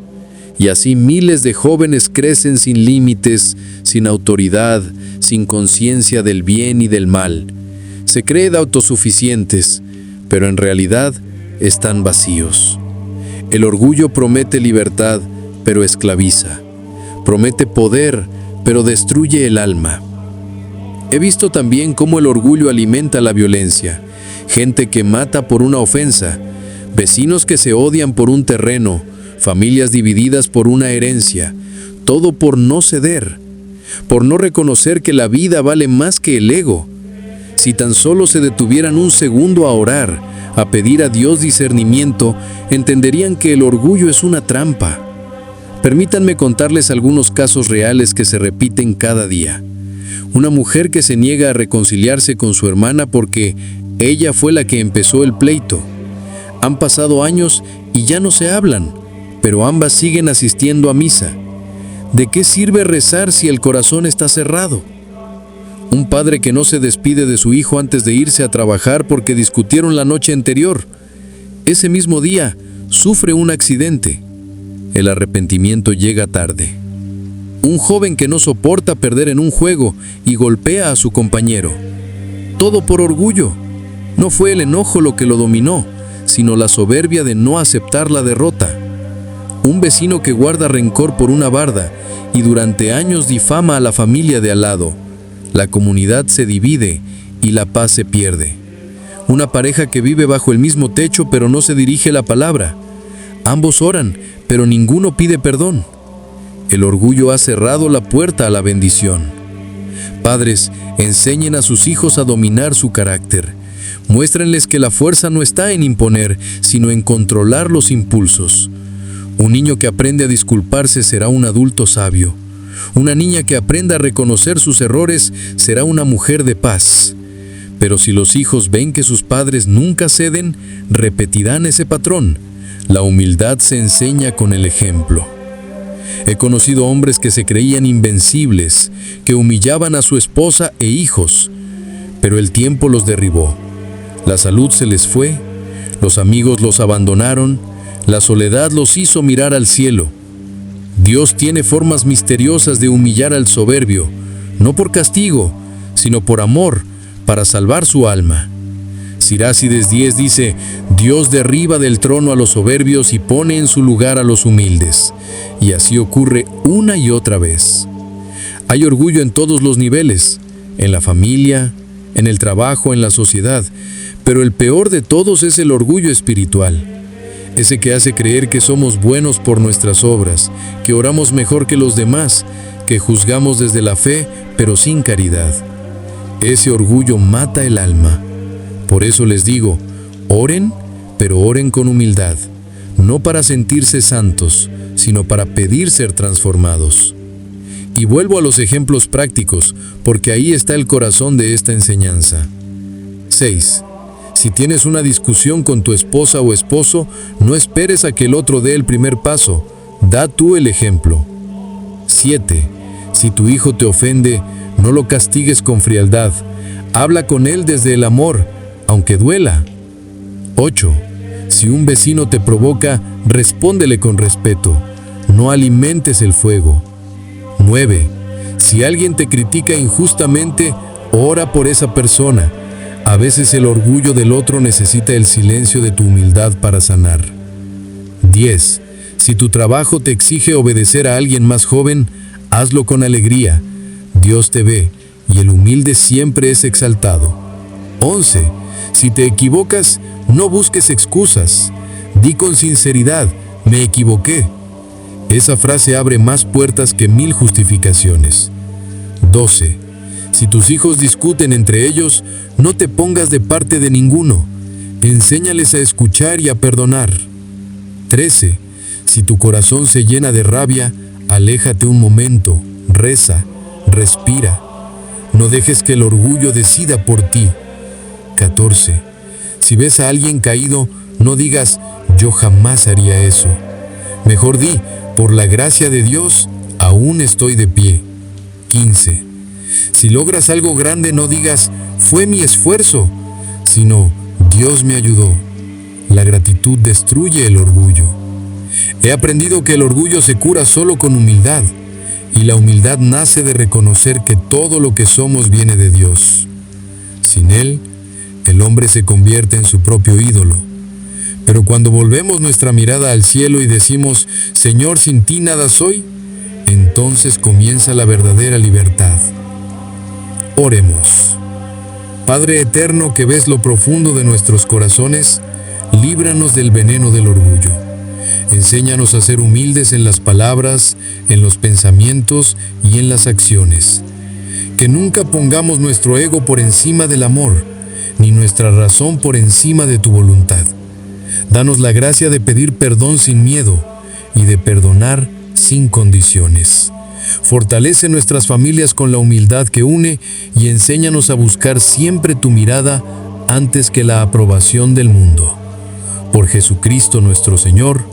[SPEAKER 1] Y así miles de jóvenes crecen sin límites, sin autoridad, sin conciencia del bien y del mal. Se creen autosuficientes, pero en realidad están vacíos. El orgullo promete libertad, pero esclaviza. Promete poder, pero destruye el alma. He visto también cómo el orgullo alimenta la violencia. Gente que mata por una ofensa, vecinos que se odian por un terreno,
[SPEAKER 6] familias divididas por una herencia, todo por no ceder, por no reconocer que la vida vale más que el ego. Si tan solo se detuvieran un segundo a orar, a pedir a Dios discernimiento, entenderían que el orgullo es una trampa. Permítanme contarles algunos casos reales que se repiten cada día. Una mujer que se niega a reconciliarse con su hermana porque ella fue la que empezó el pleito. Han pasado años y ya no se hablan, pero ambas siguen asistiendo a misa. ¿De qué sirve rezar si el corazón está cerrado? Un padre que no se despide de su hijo antes de irse a trabajar porque discutieron la noche anterior. Ese mismo día sufre un accidente. El arrepentimiento llega tarde. Un joven que no soporta perder en un juego y golpea a su compañero. Todo por orgullo. No fue el enojo lo que lo dominó, sino la soberbia de no aceptar la derrota. Un vecino que guarda rencor por una barda y durante años difama a la familia de al lado. La comunidad se divide y la paz se pierde. Una pareja que vive bajo el mismo techo pero no se dirige la palabra. Ambos oran, pero ninguno pide perdón. El orgullo ha cerrado la puerta a la bendición. Padres, enseñen a sus hijos a dominar su carácter. Muéstrenles que la fuerza no está en imponer, sino en controlar los impulsos. Un niño que aprende a disculparse será un adulto sabio. Una niña que aprenda a reconocer sus errores será una mujer de paz. Pero si los hijos ven que sus padres nunca ceden, repetirán ese patrón. La humildad se enseña con el ejemplo. He conocido hombres que se creían invencibles, que humillaban a su esposa e hijos, pero el tiempo los derribó. La salud se les fue, los amigos los abandonaron, la soledad los hizo mirar al cielo. Dios tiene formas misteriosas de humillar al soberbio, no por castigo, sino por amor, para salvar su alma. Sirácides 10 dice: Dios derriba del trono a los soberbios y pone en su lugar a los humildes. Y así ocurre una y otra vez. Hay orgullo en todos los niveles, en la familia, en el trabajo, en la sociedad, pero el peor de todos es el orgullo espiritual. Ese que hace creer que somos buenos por nuestras obras, que oramos mejor que los demás, que juzgamos desde la fe, pero sin caridad. Ese orgullo mata el alma. Por eso les digo, oren, pero oren con humildad, no para sentirse santos, sino para pedir ser transformados. Y vuelvo a los ejemplos prácticos, porque ahí está el corazón de esta enseñanza. 6. Si tienes una discusión con tu esposa o esposo, no esperes a que el otro dé el primer paso, da tú el ejemplo. 7. Si tu hijo te ofende, no lo castigues con frialdad, habla con él desde el amor, aunque duela. 8. Si un vecino te provoca, respóndele con respeto, no alimentes el fuego. 9. Si alguien te critica injustamente, ora por esa persona. A veces el orgullo del otro necesita el silencio de tu humildad para sanar. 10. Si tu trabajo te exige obedecer a alguien más joven, hazlo con alegría. Dios te ve y el humilde siempre es exaltado. 11. Si te equivocas, no busques excusas. Di con sinceridad, me equivoqué. Esa frase abre más puertas que 1000 justificaciones. 12. Si tus hijos discuten entre ellos, no te pongas de parte de ninguno. Enséñales a escuchar y a perdonar. 13. Si tu corazón se llena de rabia, aléjate un momento, reza, respira. No dejes que el orgullo decida por ti. 14. Si ves a alguien caído, no digas, yo jamás haría eso. Mejor di, por la gracia de Dios, aún estoy de pie. 15. Si logras algo grande, no digas, fue mi esfuerzo, sino, Dios me ayudó. La gratitud destruye el orgullo. He aprendido que el orgullo se cura solo con humildad, y la humildad nace de reconocer que todo lo que somos viene de Dios. Sin Él, el hombre se convierte en su propio ídolo. Pero cuando volvemos nuestra mirada al cielo y decimos, Señor, sin ti nada soy, entonces comienza la verdadera libertad. Oremos. Padre eterno que ves lo profundo de nuestros corazones, líbranos del veneno del orgullo.
[SPEAKER 5] Enséñanos a ser humildes en las palabras, en los pensamientos y en las acciones. Que nunca pongamos nuestro ego por encima del amor, ni nuestra razón por encima de tu voluntad. Danos la gracia de pedir perdón sin miedo y de perdonar sin condiciones. Fortalece nuestras familias con la humildad que une y enséñanos a buscar siempre tu mirada antes que la aprobación del mundo. Por Jesucristo nuestro Señor.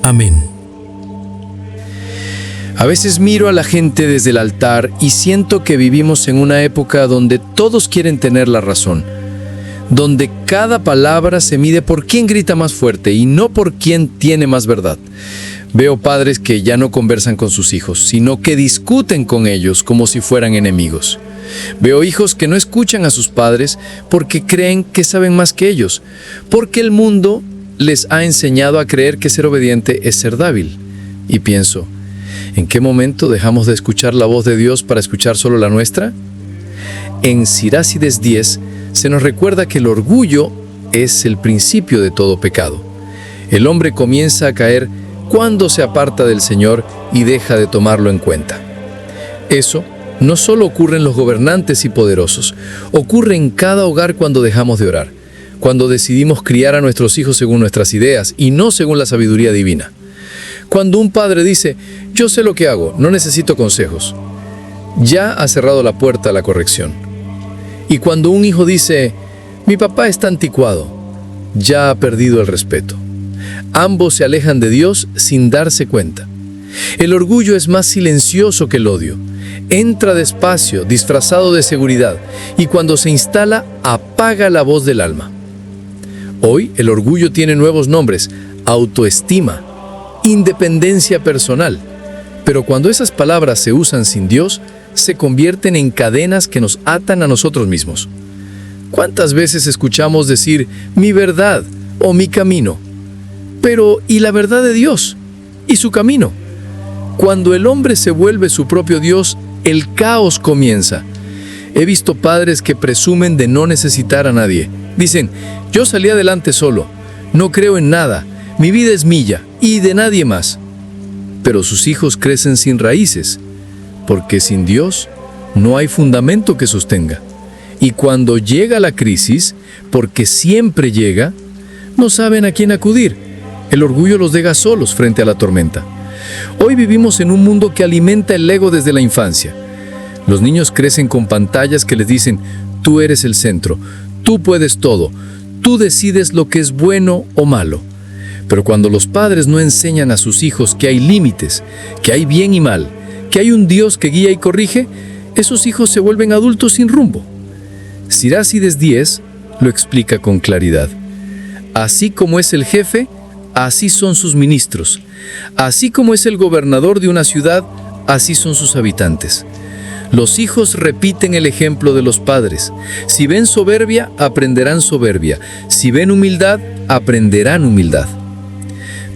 [SPEAKER 5] Amén.
[SPEAKER 1] A veces miro a la gente desde el altar y siento que vivimos en una época donde todos quieren tener la razón, donde cada palabra se mide por quién grita más fuerte y no por quién tiene más verdad. Veo padres que ya no conversan con sus hijos, sino que discuten con ellos como si fueran enemigos. Veo hijos que no escuchan a sus padres porque creen que saben más que ellos, porque el mundo les ha enseñado a creer que ser obediente es ser débil. Y pienso, ¿en qué momento dejamos de escuchar la voz de Dios para escuchar solo la nuestra? En Sirácides 10 se nos recuerda que el orgullo es el principio de todo pecado. El hombre comienza a caer cuando se aparta del Señor y deja de tomarlo en cuenta. Eso no solo ocurre en los gobernantes y poderosos, ocurre en cada hogar cuando dejamos de orar, cuando decidimos criar a nuestros hijos según nuestras ideas y no según la sabiduría divina. Cuando un padre dice, yo sé lo que hago, no necesito consejos, ya ha cerrado la puerta a la corrección. Y cuando un hijo dice, mi papá está anticuado, ya ha perdido el respeto. Ambos se alejan de Dios sin darse cuenta. El orgullo es más silencioso que el odio. Entra despacio, disfrazado de seguridad, y cuando se instala, apaga la voz del alma. Hoy el orgullo tiene nuevos nombres: autoestima, independencia personal. Pero cuando esas palabras se usan sin Dios, se convierten en cadenas que nos atan a nosotros mismos. ¿Cuántas veces escuchamos decir mi verdad o mi camino? Pero, ¿y la verdad de Dios? ¿Y su camino? Cuando el hombre se vuelve su propio Dios, el caos comienza. He visto padres que presumen de no necesitar a nadie. Dicen, yo salí adelante solo, no creo en nada, mi vida es mía y de nadie más. Pero sus hijos crecen sin raíces, porque sin Dios no hay fundamento que sostenga. Y cuando llega la crisis, porque siempre llega, no saben a quién acudir. El orgullo los deja solos frente a la tormenta. Hoy vivimos en un mundo que alimenta el ego desde la infancia. Los niños crecen con pantallas que les dicen, tú eres el centro, tú puedes todo, tú decides lo que es bueno o malo. Pero cuando los padres no enseñan a sus hijos que hay límites, que hay bien y mal, que hay un Dios que guía y corrige, esos hijos se vuelven adultos sin rumbo. Sirácides 10 lo explica con claridad. Así como es el jefe, así son sus ministros. Así como es el gobernador de una ciudad, así son sus habitantes. Los hijos repiten el ejemplo de los padres. Si ven soberbia, aprenderán soberbia. Si ven humildad, aprenderán humildad.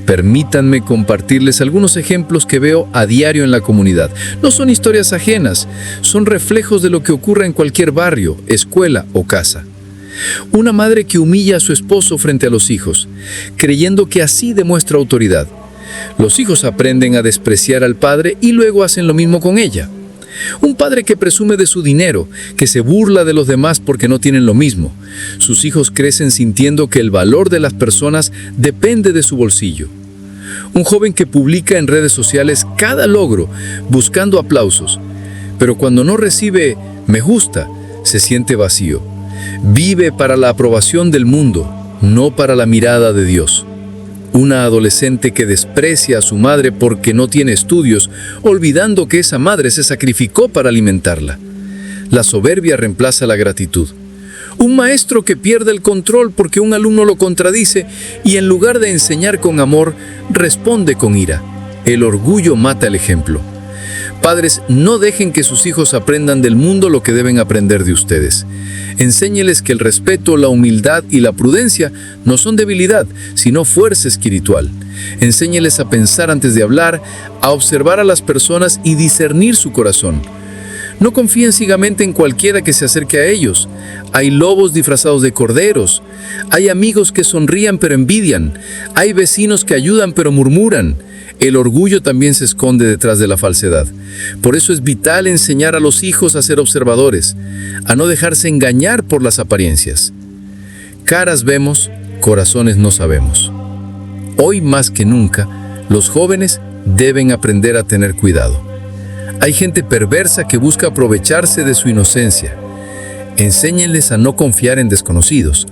[SPEAKER 1] Permítanme compartirles algunos ejemplos que veo a diario en la comunidad. No son historias ajenas, son reflejos de lo que ocurre en cualquier barrio, escuela o casa. Una madre que humilla a su esposo frente a los hijos, creyendo que así demuestra autoridad. Los hijos aprenden a despreciar al padre y luego hacen lo mismo con ella. Un padre que presume de su dinero, que se burla de los demás porque no tienen lo mismo. Sus hijos crecen sintiendo que el valor de las personas depende de su bolsillo. Un joven que publica en redes sociales cada logro, buscando aplausos, pero cuando no recibe me gusta, se siente vacío. Vive para la aprobación del mundo, no para la mirada de Dios. Una adolescente que desprecia a su madre porque no tiene estudios, olvidando que esa madre se sacrificó para alimentarla. La soberbia reemplaza la gratitud. Un maestro que pierde el control porque un alumno lo contradice y en lugar de enseñar con amor, responde con ira. El orgullo mata el ejemplo. Padres, no dejen que sus hijos aprendan del mundo lo que deben aprender de ustedes. Enséñeles que el respeto, la humildad y la prudencia no son debilidad, sino fuerza espiritual. Enséñeles a pensar antes de hablar, a observar a las personas y discernir su corazón. No confíen ciegamente en cualquiera que se acerque a ellos.
[SPEAKER 7] Hay lobos disfrazados de corderos. Hay amigos que sonrían pero envidian. Hay vecinos que ayudan pero murmuran. El orgullo también se esconde detrás de la falsedad. Por eso es vital enseñar a los hijos a ser observadores, a no dejarse engañar por las apariencias. Caras vemos, corazones no sabemos. Hoy más que nunca, los jóvenes deben aprender a tener cuidado. Hay gente perversa que busca aprovecharse de su inocencia. Enséñenles a no confiar en desconocidos,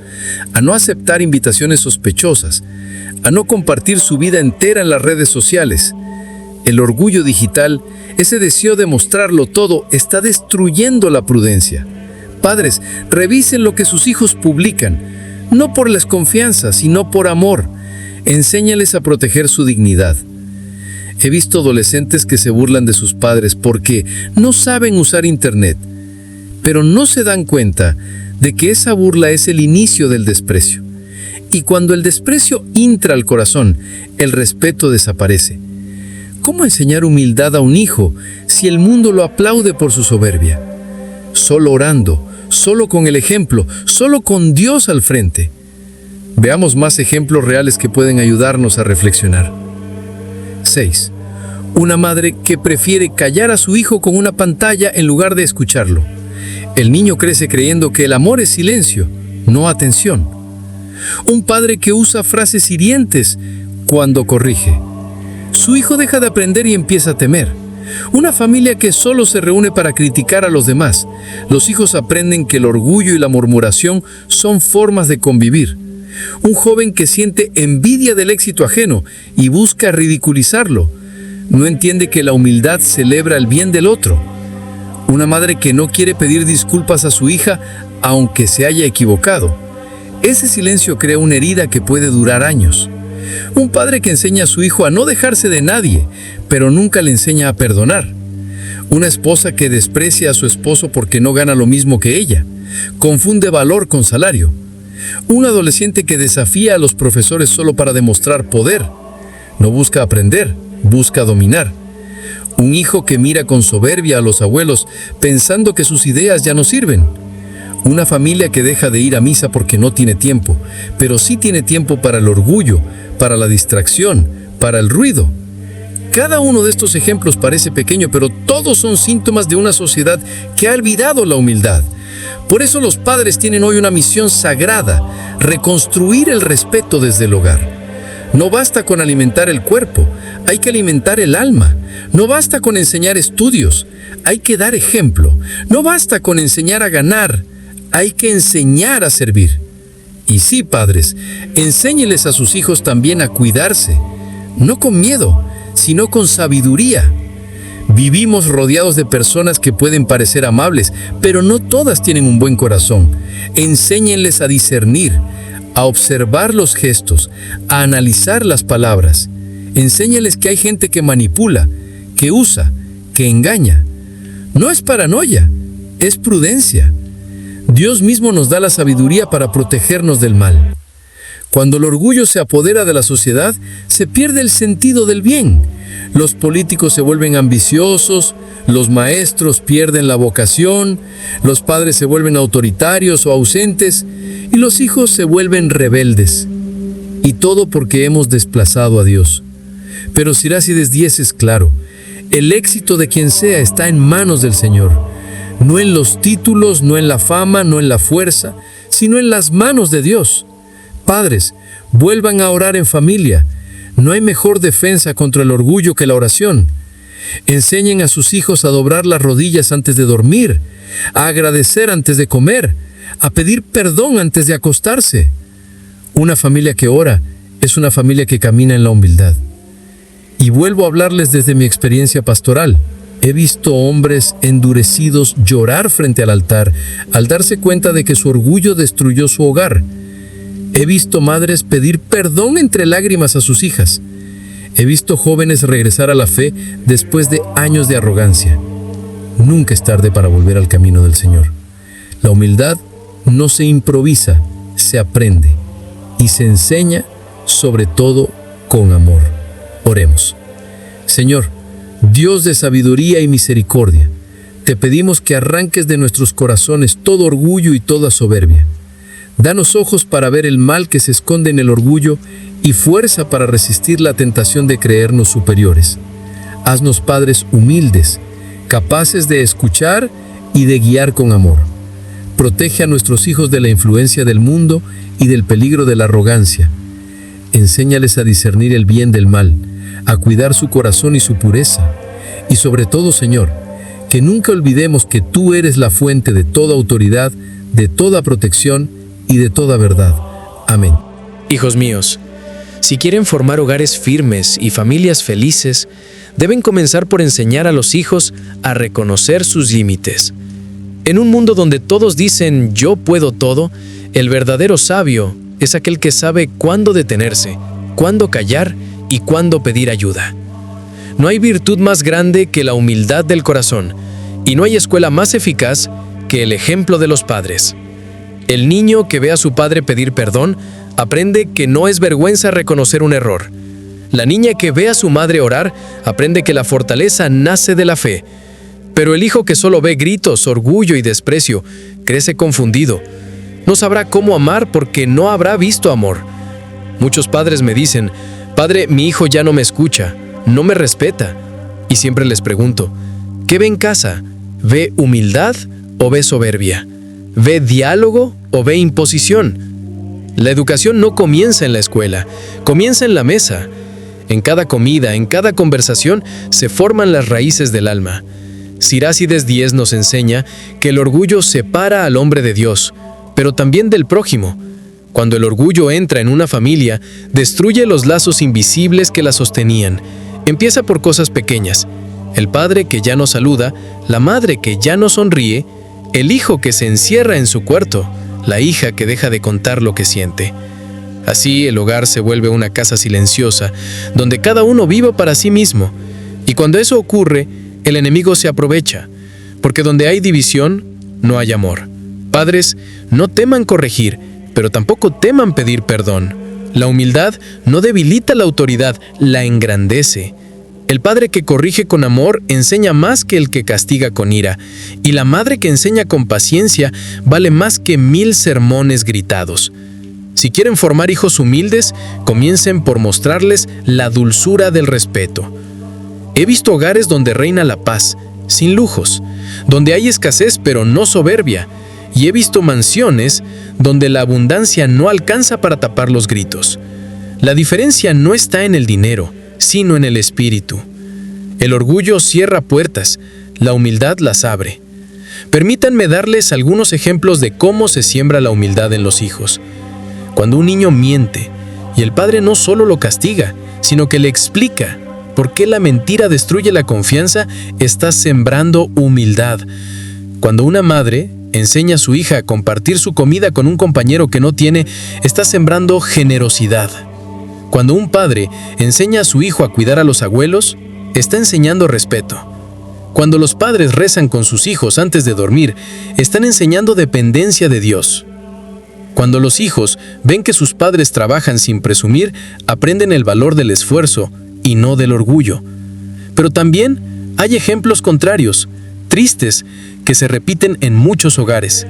[SPEAKER 7] a no aceptar invitaciones sospechosas, a no compartir su vida entera en las redes sociales. El orgullo digital, ese deseo de mostrarlo todo, está destruyendo la prudencia. Padres, revisen lo que sus hijos publican, no por desconfianza, sino por amor. Enséñales a proteger su dignidad. He visto adolescentes que se burlan de sus padres porque no saben usar Internet, pero no se dan cuenta de que esa burla es el inicio del desprecio. Y cuando el desprecio entra al corazón, el respeto desaparece. ¿Cómo enseñar humildad a un hijo si el mundo lo aplaude por su soberbia? Solo orando, solo con el ejemplo, solo con Dios al frente. Veamos más ejemplos reales que pueden ayudarnos a reflexionar. 6. Una madre que prefiere callar a su hijo con una pantalla en lugar de escucharlo. El niño crece creyendo que el amor es silencio, no atención. Un padre que usa frases hirientes cuando corrige. Su hijo deja de aprender y empieza a temer. Una familia que solo se reúne para criticar a los demás. Los hijos aprenden que el orgullo y la murmuración son formas de convivir. Un joven que siente envidia del éxito ajeno y busca ridiculizarlo. No entiende que la humildad celebra el bien del otro. Una madre que no quiere pedir disculpas a su hija aunque se haya equivocado. Ese silencio crea una herida que puede durar años. Un padre que enseña a su hijo a no dejarse de nadie, pero nunca le enseña a perdonar. Una esposa que desprecia a su esposo porque no gana lo mismo que ella. Confunde valor con salario. Un adolescente que desafía a los profesores solo para demostrar poder. No busca aprender, busca dominar. Un hijo que mira con soberbia a los abuelos pensando que sus ideas ya no sirven. Una familia que deja de ir a misa porque no tiene tiempo, pero sí tiene tiempo para el orgullo, para la distracción, para el ruido. Cada uno de estos ejemplos parece pequeño, pero todos son síntomas de una sociedad que ha olvidado la humildad. Por eso los padres tienen hoy una misión sagrada: reconstruir el respeto desde el hogar. No basta con alimentar el cuerpo, hay que alimentar el alma. No basta con enseñar estudios, hay que dar ejemplo. No basta con enseñar a ganar, hay que enseñar a servir. Y sí, padres, enséñeles a sus hijos también a cuidarse, no con miedo, sino con sabiduría. Vivimos rodeados de personas que pueden parecer amables, pero no todas tienen un buen corazón. Enséñenles a discernir, a observar los gestos, a analizar las palabras. Enséñales que hay gente que manipula, que usa, que engaña. No es paranoia, es prudencia. Dios mismo nos da la sabiduría para protegernos del mal. Cuando el orgullo se apodera de la sociedad, se pierde el sentido del bien. Los políticos se vuelven ambiciosos, los maestros pierden la vocación, los padres se vuelven autoritarios o ausentes, y los hijos se vuelven rebeldes. Y todo porque hemos desplazado a Dios. Pero Sirácides 10 es claro: el éxito de quien sea está en manos del Señor. No en los títulos, no en la fama, no en la fuerza, sino en las manos de Dios. Padres, vuelvan a orar en familia. No hay mejor defensa contra el orgullo que la oración. Enseñen a sus hijos a doblar las rodillas antes de dormir, a agradecer antes de comer, a pedir perdón antes de acostarse. Una familia que ora es una familia que camina en la humildad. Y vuelvo a hablarles desde mi experiencia pastoral. He visto hombres endurecidos llorar frente al altar al darse cuenta de que su orgullo destruyó su hogar. He visto madres pedir perdón entre lágrimas a sus hijas. He visto jóvenes regresar a la fe después de años de arrogancia. Nunca es tarde para volver al camino del Señor. La humildad no se improvisa, se aprende y se enseña, sobre todo con amor. Oremos. Señor, Dios de sabiduría y misericordia, te pedimos que arranques de nuestros corazones todo orgullo y toda soberbia. Danos ojos para ver el mal que se esconde en el orgullo y fuerza para resistir la tentación de creernos superiores. Haznos padres humildes, capaces de escuchar y de guiar con amor. Protege a nuestros hijos de la influencia del mundo y del peligro de la arrogancia. Enséñales a discernir el bien del mal, a cuidar su corazón y su pureza. Y sobre todo, Señor, que nunca olvidemos que tú eres la fuente de toda autoridad, de toda protección y de toda verdad. Amén.
[SPEAKER 8] Hijos míos, si quieren formar hogares firmes y familias felices, deben comenzar por enseñar a los hijos a reconocer sus límites. En un mundo donde todos dicen yo puedo todo, el verdadero sabio es aquel que sabe cuándo detenerse, cuándo callar y cuándo pedir ayuda. No hay virtud más grande que la humildad del corazón, y no hay escuela más eficaz que el ejemplo de los padres. El niño que ve a su padre pedir perdón aprende que no es vergüenza reconocer un error. La niña que ve a su madre orar aprende que la fortaleza nace de la fe. Pero el hijo que solo ve gritos, orgullo y desprecio crece confundido. No sabrá cómo amar porque no habrá visto amor. Muchos padres me dicen, «Padre, mi hijo ya no me escucha, no me respeta». Y siempre les pregunto, ¿qué ve en casa? ¿Ve humildad o ve soberbia? ¿Ve diálogo o ve imposición? La educación no comienza en la escuela, comienza en la mesa. En cada comida, en cada conversación, se forman las raíces del alma. Sirácides 10 nos enseña que el orgullo separa al hombre de Dios, pero también del prójimo. Cuando el orgullo entra en una familia, destruye los lazos invisibles que la sostenían. Empieza por cosas pequeñas. El padre que ya no saluda, la madre que ya no sonríe, el hijo que se encierra en su cuarto, la hija que deja de contar lo que siente. Así el hogar se vuelve una casa silenciosa, donde cada uno vive para sí mismo. Y cuando eso ocurre, el enemigo se aprovecha, porque donde hay división, no hay amor. Padres, no teman corregir, pero tampoco teman pedir perdón. La humildad no debilita la autoridad, la engrandece. El padre que corrige con amor enseña más que el que castiga con ira, y la madre que enseña con paciencia vale más que 1000 sermones gritados. Si quieren formar hijos humildes, comiencen por mostrarles la dulzura del respeto. He visto hogares donde reina la paz, sin lujos, donde hay escasez pero no soberbia, y he visto mansiones donde la abundancia no alcanza para tapar los gritos. La diferencia no está en el dinero, sino en el espíritu. El orgullo cierra puertas, la humildad las abre. Permítanme darles algunos ejemplos de cómo se siembra la humildad en los hijos. Cuando un niño miente, y el padre no solo lo castiga, sino que le explica por qué la mentira destruye la confianza, está sembrando humildad. Cuando una madre enseña a su hija a compartir su comida con un compañero que no tiene, está sembrando generosidad. Cuando un padre enseña a su hijo a cuidar a los abuelos, está enseñando respeto. Cuando los padres rezan con sus hijos antes de dormir, están enseñando dependencia de Dios. Cuando los hijos ven que sus padres trabajan sin presumir, aprenden el valor del esfuerzo y no del orgullo. Pero también hay ejemplos contrarios, tristes, que se repiten en muchos hogares.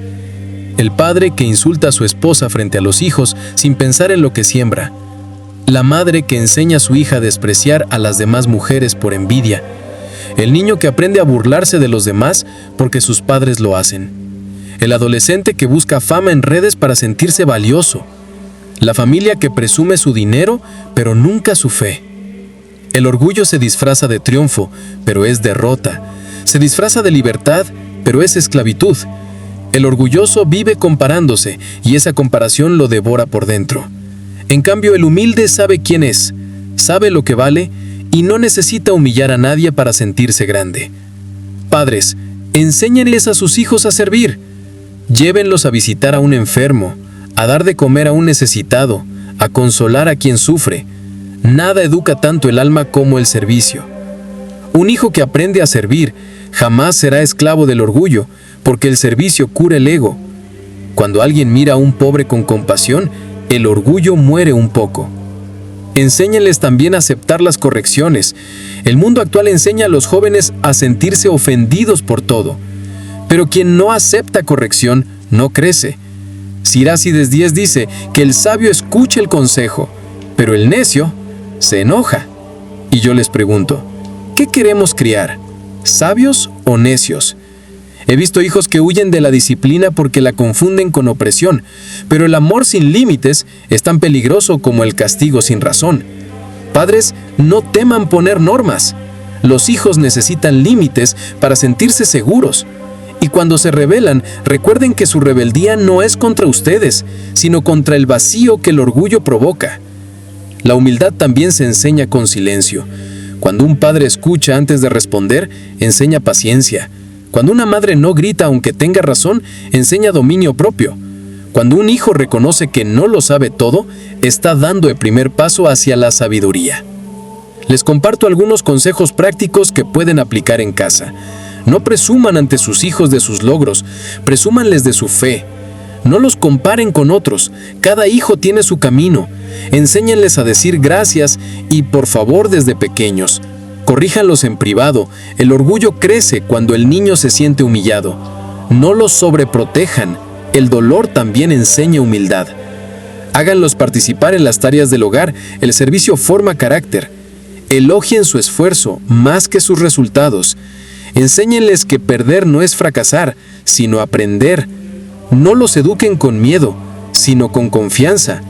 [SPEAKER 8] El padre que insulta a su esposa frente a los hijos sin pensar en lo que siembra. La madre que enseña a su hija a despreciar a las demás mujeres por envidia. El niño que aprende a burlarse de los demás porque sus padres lo hacen. El adolescente que busca fama en redes para sentirse valioso. La familia que presume su dinero, pero nunca su fe. El orgullo se disfraza de triunfo, pero es derrota. Se disfraza de libertad, pero es esclavitud. El orgulloso vive comparándose, y esa comparación lo devora por dentro. En cambio, el humilde sabe quién es, sabe lo que vale, y no necesita humillar a nadie para sentirse grande. Padres, enséñenles a sus hijos a servir. Llévenlos a visitar a un enfermo, a dar de comer a un necesitado, a consolar a quien sufre. Nada educa tanto el alma como el servicio. Un hijo que aprende a servir jamás será esclavo del orgullo, porque el servicio cura el ego. Cuando alguien mira a un pobre con compasión, el orgullo muere un poco.
[SPEAKER 6] Enséñenles también a aceptar las correcciones. El mundo actual enseña a los jóvenes a sentirse ofendidos por todo. Pero quien no acepta corrección no crece. Sirácides 10 dice que el sabio escucha el consejo, pero el necio se enoja. Y yo les pregunto, ¿qué queremos criar? ¿Sabios o necios? He visto hijos que huyen de la disciplina porque la confunden con opresión, pero el amor sin límites es tan peligroso como el castigo sin razón. Padres, no teman poner normas. Los hijos necesitan límites para sentirse seguros. Y cuando se rebelan, recuerden que su rebeldía no es contra ustedes, sino contra el vacío que el orgullo provoca. La humildad también se enseña con silencio. Cuando un padre escucha antes de responder, enseña paciencia. Cuando una madre no grita aunque tenga razón, enseña dominio propio. Cuando un hijo reconoce que no lo sabe todo, está dando el primer paso hacia la sabiduría. Les comparto algunos consejos prácticos que pueden aplicar en casa. No presuman ante sus hijos de sus logros, presúmanles de su fe. No los comparen con otros, cada hijo tiene su camino. Enséñenles a decir gracias y por favor desde pequeños. Corríjanlos en privado, el orgullo crece cuando el niño se siente humillado. No los sobreprotejan, el dolor también enseña humildad. Háganlos participar en las tareas del hogar, el servicio forma carácter. Elogien su esfuerzo más que sus resultados. Enséñenles que perder no es fracasar, sino aprender. No los eduquen con miedo, sino con confianza.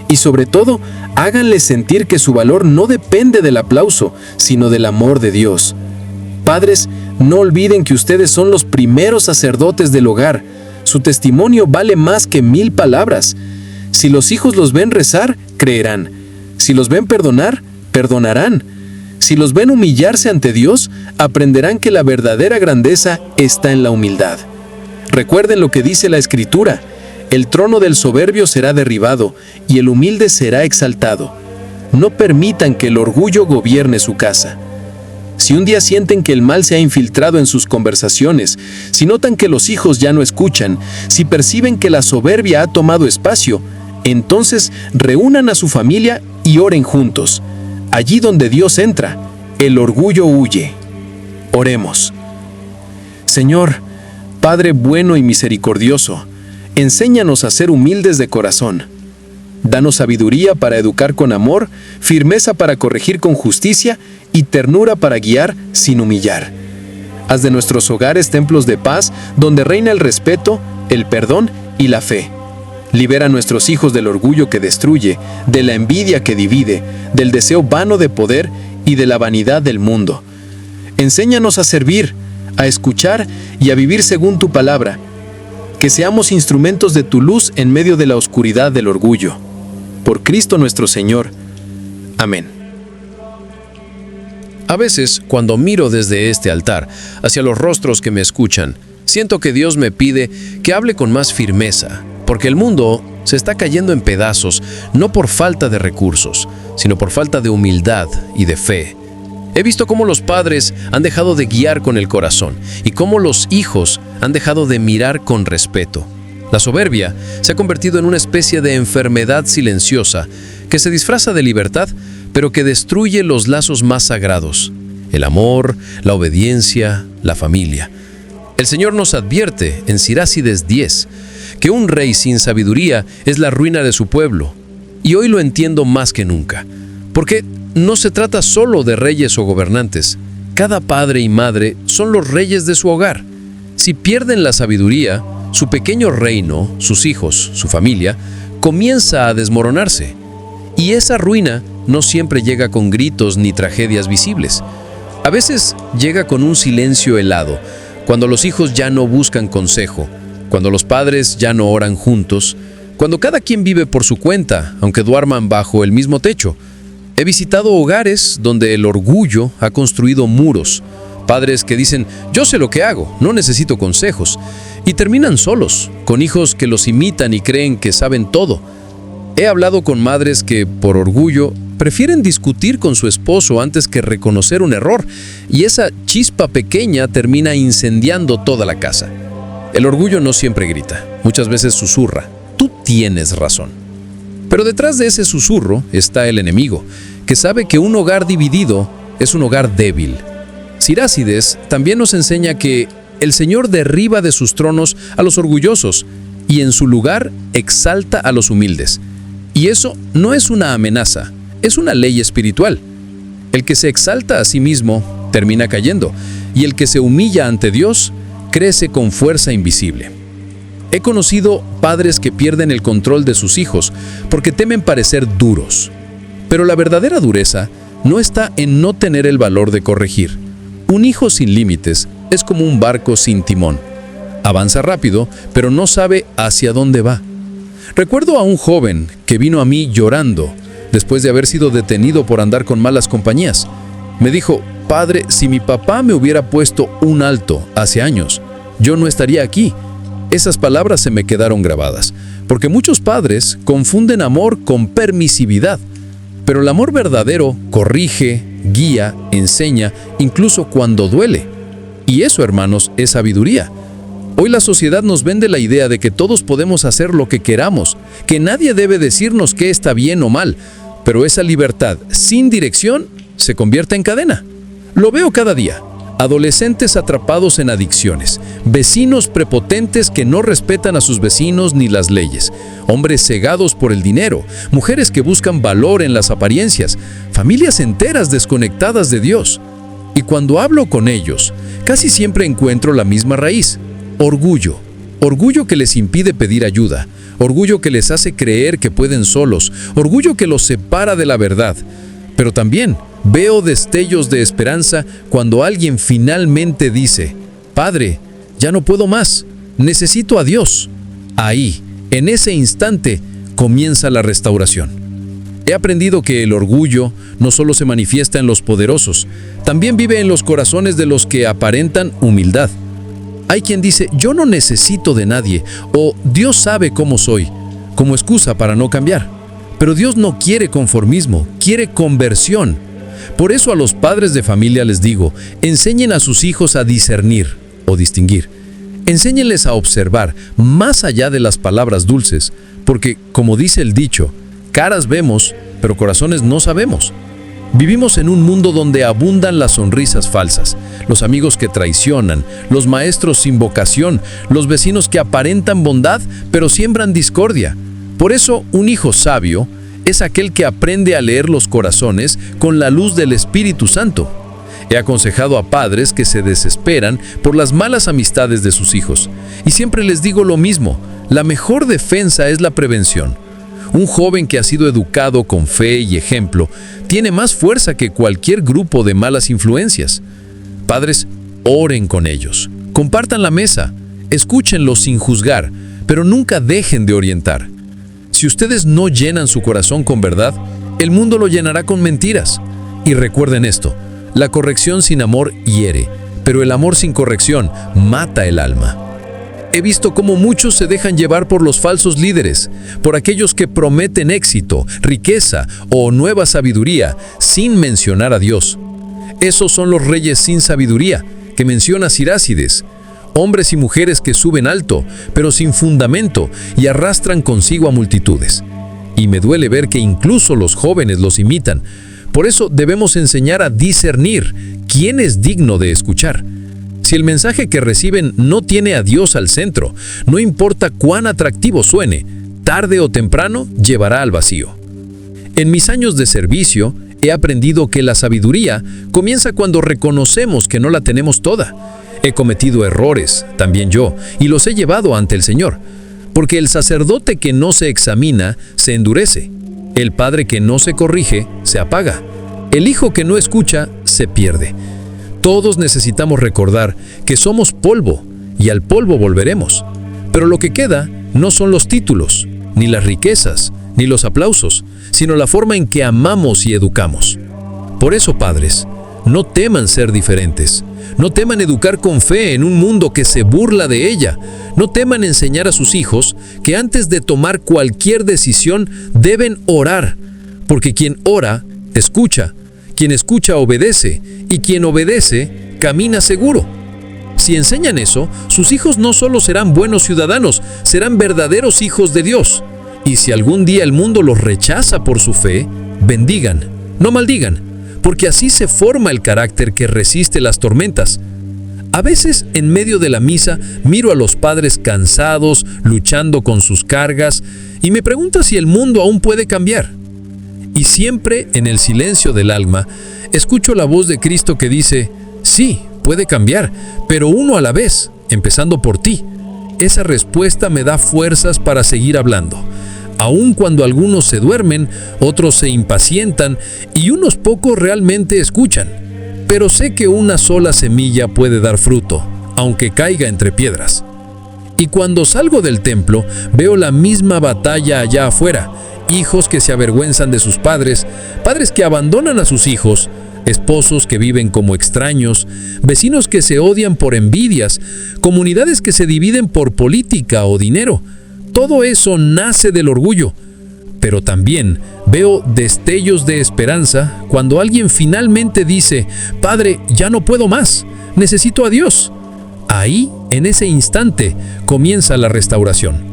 [SPEAKER 6] Y sobre todo, háganles sentir que su valor no depende del aplauso, sino del amor de Dios. Padres, no olviden que ustedes son los primeros sacerdotes del hogar. Su testimonio vale más que 1000 palabras. Si los hijos los ven rezar, creerán. Si los ven perdonar, perdonarán. Si los ven humillarse ante Dios, aprenderán que la verdadera grandeza está en la humildad. Recuerden lo que dice la Escritura: el trono del soberbio será derribado y el humilde será exaltado. No permitan que el orgullo gobierne su casa. Si un día sienten que el mal se ha infiltrado en sus conversaciones, si notan que los hijos ya no escuchan, si perciben que la soberbia ha tomado espacio, entonces reúnan a su familia y oren juntos. Allí donde Dios entra, el orgullo huye. Oremos. Señor, Padre bueno y misericordioso, enséñanos a ser humildes de corazón. Danos sabiduría para educar con amor, firmeza para corregir con justicia y ternura para guiar sin humillar. Haz de nuestros hogares templos de paz donde reina el respeto, el perdón y la fe. Libera a nuestros hijos del orgullo que destruye, de la envidia que divide, del deseo vano de poder y de la vanidad del mundo. Enséñanos a servir, a escuchar y a vivir según tu palabra. Que seamos instrumentos de tu luz en medio de la oscuridad del orgullo. Por Cristo nuestro Señor. Amén.
[SPEAKER 1] A veces, cuando miro desde este altar hacia los rostros que me escuchan, siento que Dios me pide que hable con más firmeza, porque el mundo se está cayendo en pedazos, no por falta de recursos, sino por falta de humildad y de fe. He visto cómo los padres han dejado de guiar con el corazón y cómo los hijos han dejado de mirar con respeto. La soberbia se ha convertido en una especie de enfermedad silenciosa que se disfraza de libertad, pero que destruye los lazos más sagrados: el amor, la obediencia, la familia. El Señor nos advierte en Sirácides 10 que un rey sin sabiduría es la ruina de su pueblo. Y hoy lo entiendo más que nunca, porque no se trata solo de reyes o gobernantes. Cada padre y madre son los reyes de su hogar. Si pierden la sabiduría, su pequeño reino, sus hijos, su familia, comienza a desmoronarse. Y esa ruina no siempre llega con gritos ni tragedias visibles. A veces llega con un silencio helado, cuando los hijos ya no buscan consejo, cuando los padres ya no oran juntos, cuando cada quien vive por su cuenta, aunque duerman bajo el mismo techo. He visitado hogares donde el orgullo ha construido muros, padres que dicen, yo sé lo que hago, no necesito consejos, y terminan solos, con hijos que los imitan y creen que saben todo. He hablado con madres que, por orgullo, prefieren discutir con su esposo antes que reconocer un error, y esa chispa pequeña termina incendiando toda la casa. El orgullo no siempre grita, muchas veces susurra, tú tienes razón.
[SPEAKER 7] Pero detrás de ese susurro está el enemigo, que sabe que un hogar dividido es un hogar débil. Cirácides también nos enseña que el Señor derriba de sus tronos a los orgullosos y en su lugar exalta a los humildes. Y eso no es una amenaza, es una ley espiritual. El que se exalta a sí mismo termina cayendo, y el que se humilla ante Dios crece con fuerza invisible. He conocido padres que pierden el control de sus hijos porque temen parecer duros. Pero la verdadera dureza no está en no tener el valor de corregir. Un hijo sin límites es como un barco sin timón. Avanza rápido, pero no sabe hacia dónde va. Recuerdo a un joven que vino a mí llorando después de haber sido detenido por andar con malas compañías. Me dijo: «Padre, si mi papá me hubiera puesto un alto hace años, yo no estaría aquí». Esas palabras se me quedaron grabadas, porque muchos padres confunden amor con permisividad. Pero el amor verdadero corrige, guía, enseña, incluso cuando duele. Y eso, hermanos, es sabiduría. Hoy la sociedad nos vende la idea de que todos podemos hacer lo que queramos, que nadie debe decirnos qué está bien o mal, pero esa libertad sin dirección se convierte en cadena. Lo veo cada día. Adolescentes atrapados en adicciones, vecinos prepotentes que no respetan a sus vecinos ni las leyes, hombres cegados por el dinero, mujeres que buscan valor en las apariencias, familias enteras desconectadas de Dios. Y cuando hablo con ellos, casi siempre encuentro la misma raíz: orgullo. Orgullo que les impide pedir ayuda, orgullo que les hace creer que pueden solos, orgullo que los separa de la verdad. Pero también veo destellos de esperanza cuando alguien finalmente dice: «Padre, ya no puedo más, necesito a Dios». Ahí, en ese instante, comienza la restauración. He aprendido que el orgullo no solo se manifiesta en los poderosos, también vive en los corazones de los que aparentan humildad. Hay quien dice: «Yo no necesito de nadie», o «Dios sabe cómo soy», como excusa para no cambiar. Pero Dios no quiere conformismo, quiere conversión. Por eso a los padres de familia les digo: enseñen a sus hijos a discernir o distinguir. Enséñenles a observar más allá de las palabras dulces, porque, como dice el dicho, caras vemos, pero corazones no sabemos. Vivimos en un mundo donde abundan las sonrisas falsas, los amigos que traicionan, los maestros sin vocación, los vecinos que aparentan bondad, pero siembran discordia. Por eso, un hijo sabio es aquel que aprende a leer los corazones con la luz del Espíritu Santo. He aconsejado a padres que se desesperan por las malas amistades de sus hijos, y siempre les digo lo mismo: la mejor defensa es la prevención. Un joven que ha sido educado con fe y ejemplo tiene más fuerza que cualquier grupo de malas influencias. Padres, oren con ellos, compartan la mesa, escúchenlos sin juzgar, pero nunca dejen de orientar. Si ustedes no llenan su corazón con verdad, el mundo lo llenará con mentiras. Y recuerden esto: la corrección sin amor hiere, pero el amor sin corrección mata el alma. He visto cómo muchos se dejan llevar por los falsos líderes, por aquellos que prometen éxito, riqueza o nueva sabiduría sin mencionar a Dios. Esos son los reyes sin sabiduría que menciona Cirácides. Hombres y mujeres que suben alto, pero sin fundamento, y arrastran consigo a multitudes. Y me duele ver que incluso los jóvenes los imitan. Por eso debemos enseñar a discernir quién es digno de escuchar. Si el mensaje que reciben no tiene a Dios al centro, no importa cuán atractivo suene, tarde o temprano llevará al vacío. En mis años de servicio, he aprendido que la sabiduría comienza cuando reconocemos que no la tenemos toda. He cometido errores, también yo, y los he llevado ante el Señor, porque el sacerdote que no se examina se endurece, el padre que no se corrige se apaga, el hijo que no escucha se pierde. Todos necesitamos recordar que somos polvo y al polvo volveremos, pero lo que queda no son los títulos, ni las riquezas, ni los aplausos, sino la forma en que amamos y educamos. Por eso, padres, no teman ser diferentes. No teman educar con fe en un mundo que se burla de ella. No teman enseñar a sus hijos que antes de tomar cualquier decisión deben orar, porque quien ora, escucha, quien escucha obedece, y quien obedece, camina seguro. Si enseñan eso, sus hijos no solo serán buenos ciudadanos, serán verdaderos hijos de Dios.
[SPEAKER 6] Y si algún día el mundo los rechaza por su fe, bendigan, no maldigan, porque así se forma el carácter que resiste las tormentas. A veces, en medio de la misa, miro a los padres cansados, luchando con sus cargas, y me pregunto si el mundo aún puede cambiar. Y siempre, en el silencio del alma, escucho la voz de Cristo que dice, sí, puede cambiar, pero uno a la vez, empezando por ti. Esa respuesta me da fuerzas para seguir hablando. Aun cuando algunos se duermen, otros se impacientan y unos pocos realmente escuchan. Pero sé que una sola semilla puede dar fruto, aunque caiga entre piedras. Y cuando salgo del templo, veo la misma batalla allá afuera. Hijos que se avergüenzan de sus padres, padres que abandonan a sus hijos, esposos que viven como extraños, vecinos que se odian por envidias, comunidades que se dividen por política o dinero. Todo eso nace del orgullo. Pero también veo destellos de esperanza cuando alguien finalmente dice, Padre, ya no puedo más, necesito a Dios. Ahí, en ese instante, comienza la restauración.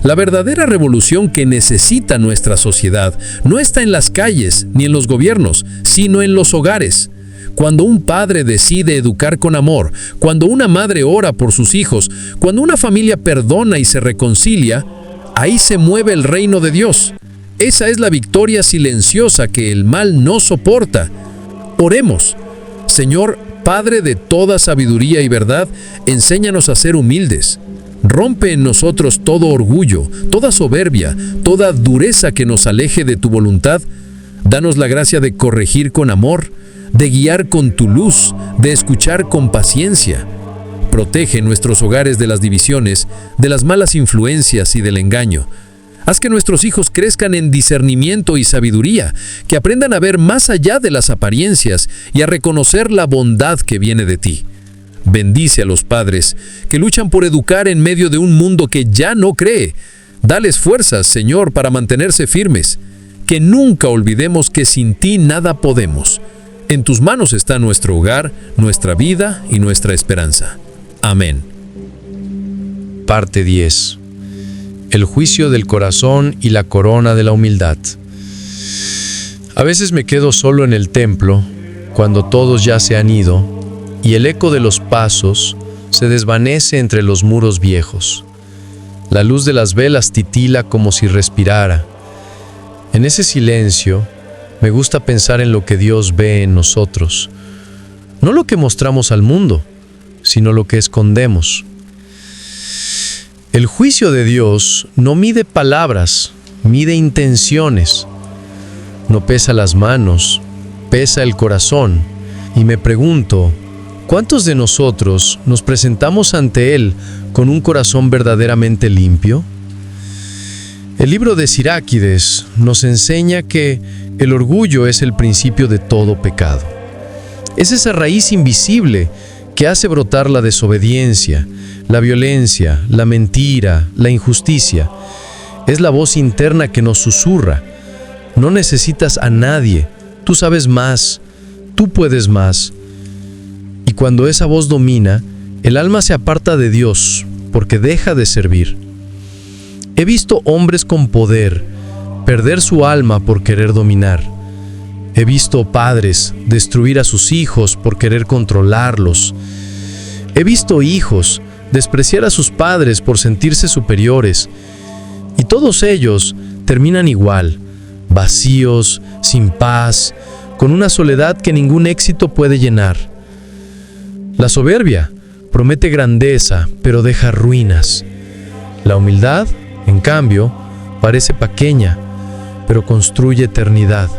[SPEAKER 6] La verdadera revolución que necesita nuestra sociedad no está en las calles ni en los gobiernos, sino en los hogares. Cuando un padre decide educar con amor, cuando una madre ora por sus hijos, cuando una familia perdona y se reconcilia, ahí se mueve el reino de Dios. Esa es la victoria silenciosa que el mal no soporta. Oremos. Señor, Padre de toda sabiduría y verdad, enséñanos a ser humildes. Rompe en nosotros todo orgullo, toda soberbia, toda dureza que nos aleje de tu voluntad. Danos la gracia de corregir con amor, de guiar con tu luz, de escuchar con paciencia. Protege nuestros hogares de las divisiones, de las malas influencias y del engaño. Haz que nuestros hijos crezcan en discernimiento y sabiduría, que aprendan a ver más allá de las apariencias y a reconocer la bondad que viene de ti. Bendice a los padres que luchan por educar en medio de un mundo que ya no cree. Dales fuerzas, Señor, para mantenerse firmes. Que nunca olvidemos que sin ti nada podemos. En tus manos está nuestro hogar, nuestra vida y nuestra esperanza. Amén.
[SPEAKER 1] Parte 10. El juicio del corazón y la corona de la humildad. A veces me quedo solo en el templo, cuando todos ya se han ido, y el eco de los pasos se desvanece entre los muros viejos. La luz de las velas titila como si respirara. En ese silencio, me gusta pensar en lo que Dios ve en nosotros. No lo que mostramos al mundo, sino lo que escondemos. El juicio de Dios no mide palabras, mide intenciones. No pesa las manos, pesa el corazón. Y me pregunto, ¿cuántos de nosotros nos presentamos ante Él con un corazón verdaderamente limpio? El libro de Siráquides nos enseña que el orgullo es el principio de todo pecado. Es esa raíz invisible que hace brotar la desobediencia, la violencia, la mentira, la injusticia. Es la voz interna que nos susurra. No necesitas a nadie, tú sabes más, tú puedes más. Y cuando esa voz domina, el alma se aparta de Dios porque deja de servir. He visto hombres con poder perder su alma por querer dominar. He visto padres destruir a sus hijos por querer controlarlos. He visto hijos despreciar a sus padres por sentirse superiores. Y todos ellos terminan igual, vacíos, sin paz, con una soledad que ningún éxito puede llenar. La soberbia promete grandeza, pero deja ruinas. La humildad, en cambio, parece pequeña, pero construye eternidad.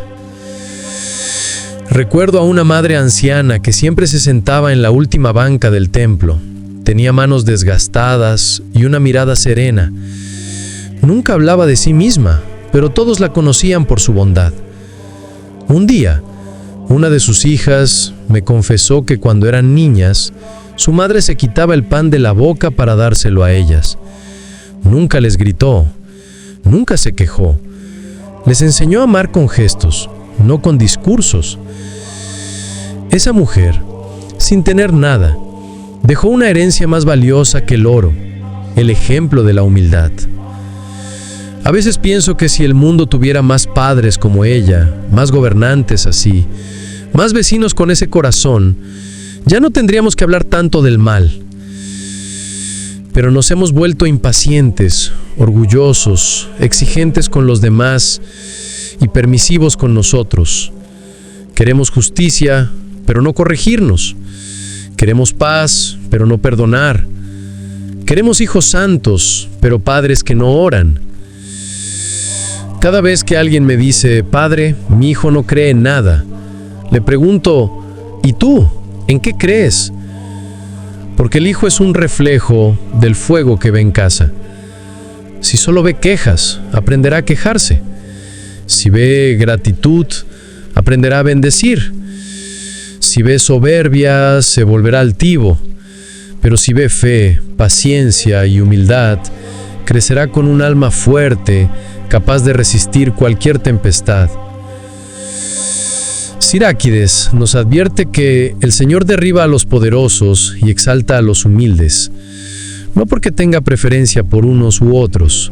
[SPEAKER 1] Recuerdo a una madre anciana que siempre se sentaba en la última banca del templo. Tenía manos desgastadas y una mirada serena. Nunca hablaba de sí misma, pero todos la conocían por su bondad. Un día, una de sus hijas me confesó que cuando eran niñas, su madre se quitaba el pan de la boca para dárselo a ellas. Nunca les gritó, nunca se quejó. Les enseñó a amar con gestos, no con discursos. Esa mujer, sin tener nada, dejó una herencia más valiosa que el oro, el ejemplo de la humildad.
[SPEAKER 8] A veces pienso que si el mundo tuviera más padres como ella, más gobernantes así, más vecinos con ese corazón, ya no tendríamos que hablar tanto del mal. Pero nos hemos vuelto impacientes, orgullosos, exigentes con los demás y permisivos con nosotros. Queremos justicia, pero no corregirnos. Queremos paz, pero no perdonar. Queremos hijos santos, pero padres que no oran. Cada vez que alguien me dice, Padre, mi hijo no cree en nada, le pregunto, ¿y tú? ¿En qué crees? Porque el hijo es un reflejo del fuego que ve en casa. Si solo ve quejas, aprenderá a quejarse. Si ve gratitud, aprenderá a bendecir. Si ve soberbia, se volverá altivo. Pero si ve fe, paciencia y humildad, crecerá con un alma fuerte, capaz de resistir cualquier tempestad. Siráquides nos advierte que el Señor derriba a los poderosos y exalta a los humildes, no porque tenga preferencia por unos u otros,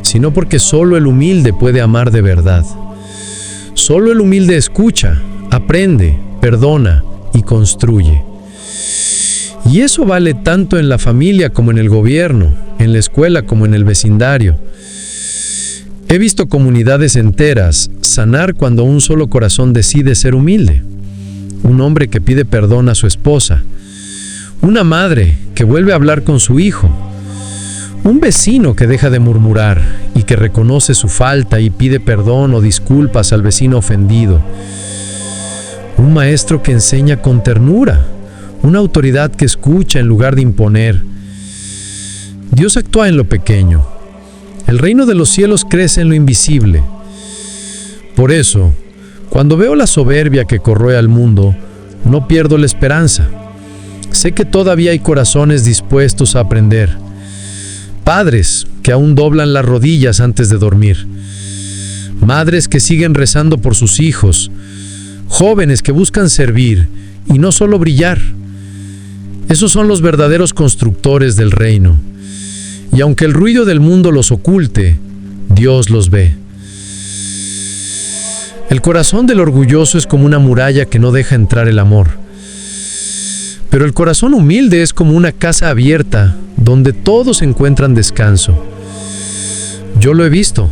[SPEAKER 8] sino porque solo el humilde puede amar de verdad. Solo el humilde escucha, aprende, perdona y construye. Y eso vale tanto en la familia como en el gobierno, en la escuela como en el vecindario. He visto comunidades enteras sanar cuando un solo corazón decide ser humilde. Un hombre que pide perdón a su esposa. Una madre que vuelve a hablar con su hijo. Un vecino que deja de murmurar y que reconoce su falta y pide perdón o disculpas al vecino ofendido. Un maestro que enseña con ternura. Una autoridad que escucha en lugar de imponer. Dios actúa en lo pequeño. El reino de los cielos crece en lo invisible. Por eso, cuando veo la soberbia que corroe al mundo, no pierdo la esperanza. Sé que todavía hay corazones dispuestos a aprender. Padres que aún doblan las rodillas antes de dormir. Madres que siguen rezando por sus hijos. Jóvenes que buscan servir y no solo brillar. Esos son los verdaderos constructores del reino. Y aunque el ruido del mundo los oculte, Dios los ve. El corazón del orgulloso es como una muralla que no deja entrar el amor. Pero el corazón humilde es como una casa abierta donde todos encuentran descanso. Yo lo he visto.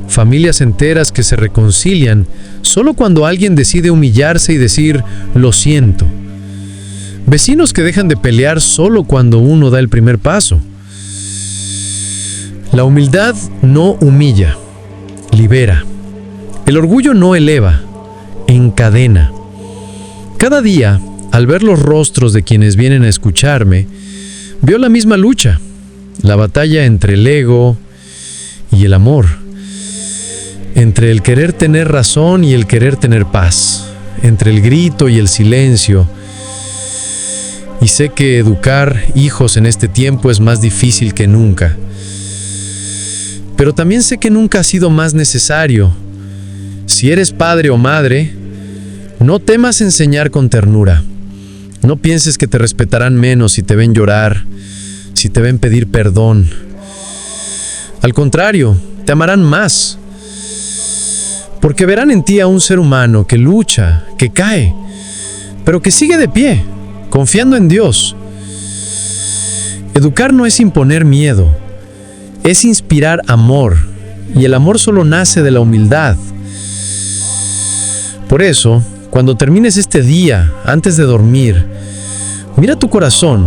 [SPEAKER 8] Familias enteras que se reconcilian solo cuando alguien decide humillarse y decir, lo siento. Vecinos que dejan de pelear solo cuando uno da el primer paso. La humildad no humilla, libera. El orgullo no eleva, encadena. Cada día, al ver los rostros de quienes vienen a escucharme, veo la misma lucha, la batalla entre el ego y el amor, entre el querer tener razón y el querer tener paz, entre el grito y el silencio. Y sé que educar hijos en este tiempo es más difícil que nunca. Pero también sé que nunca ha sido más necesario. Si eres padre o madre, no temas enseñar con ternura. No pienses que te respetarán menos si te ven llorar, si te ven pedir perdón. Al contrario, te amarán más. Porque verán en ti a un ser humano que lucha, que cae, pero que sigue de pie, confiando en Dios. Educar no es imponer miedo. Es inspirar amor, y el amor solo nace de la humildad. Por eso, cuando termines este día, antes de dormir, mira tu corazón,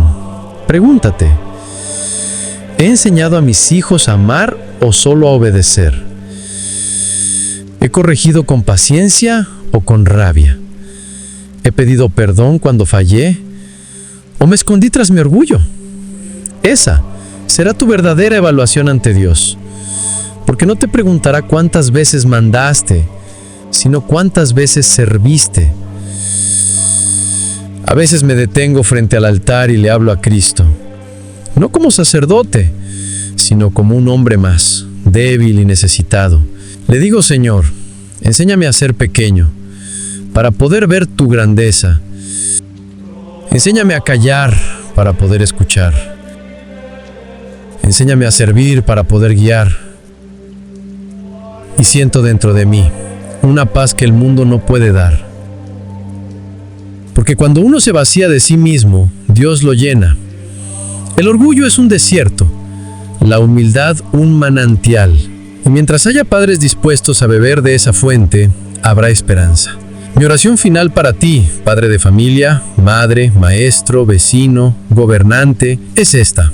[SPEAKER 8] pregúntate, ¿he enseñado a mis hijos a amar o solo a obedecer? ¿He corregido con paciencia o con rabia? ¿He pedido perdón cuando fallé o me escondí tras mi orgullo? Esa será tu verdadera evaluación ante Dios, porque no te preguntará cuántas veces mandaste, sino cuántas veces serviste. A veces me detengo frente al altar y le hablo a Cristo, no como sacerdote, sino como un hombre más, débil y necesitado. Le digo, Señor, enséñame a ser pequeño, para poder ver tu grandeza. Enséñame a callar para poder escuchar. Enséñame a servir para poder guiar.
[SPEAKER 5] y siento dentro de mí una paz que el mundo no puede dar. Porque cuando uno se vacía de sí mismo, Dios lo llena. El orgullo es un desierto, la humildad un manantial. Y mientras haya padres dispuestos a beber de esa fuente, habrá esperanza. Mi oración final para ti, padre de familia, madre, maestro, vecino, gobernante, es esta.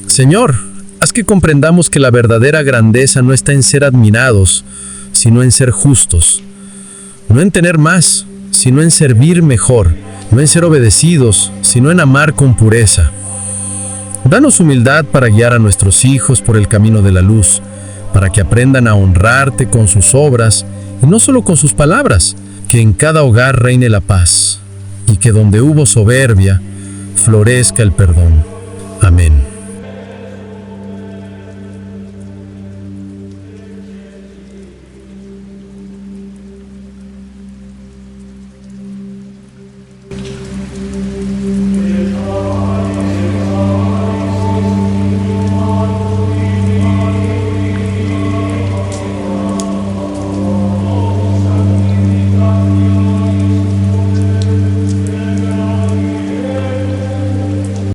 [SPEAKER 5] Señor, haz que comprendamos que la verdadera grandeza no está en ser admirados, sino en ser justos. No en tener más, sino en servir mejor. No en ser obedecidos, sino en amar con pureza. Danos humildad para guiar a nuestros hijos por el camino de la luz, para que aprendan a honrarte con sus obras y no solo con sus palabras. Que en cada hogar reine la paz y que donde hubo soberbia, florezca el perdón. Amén.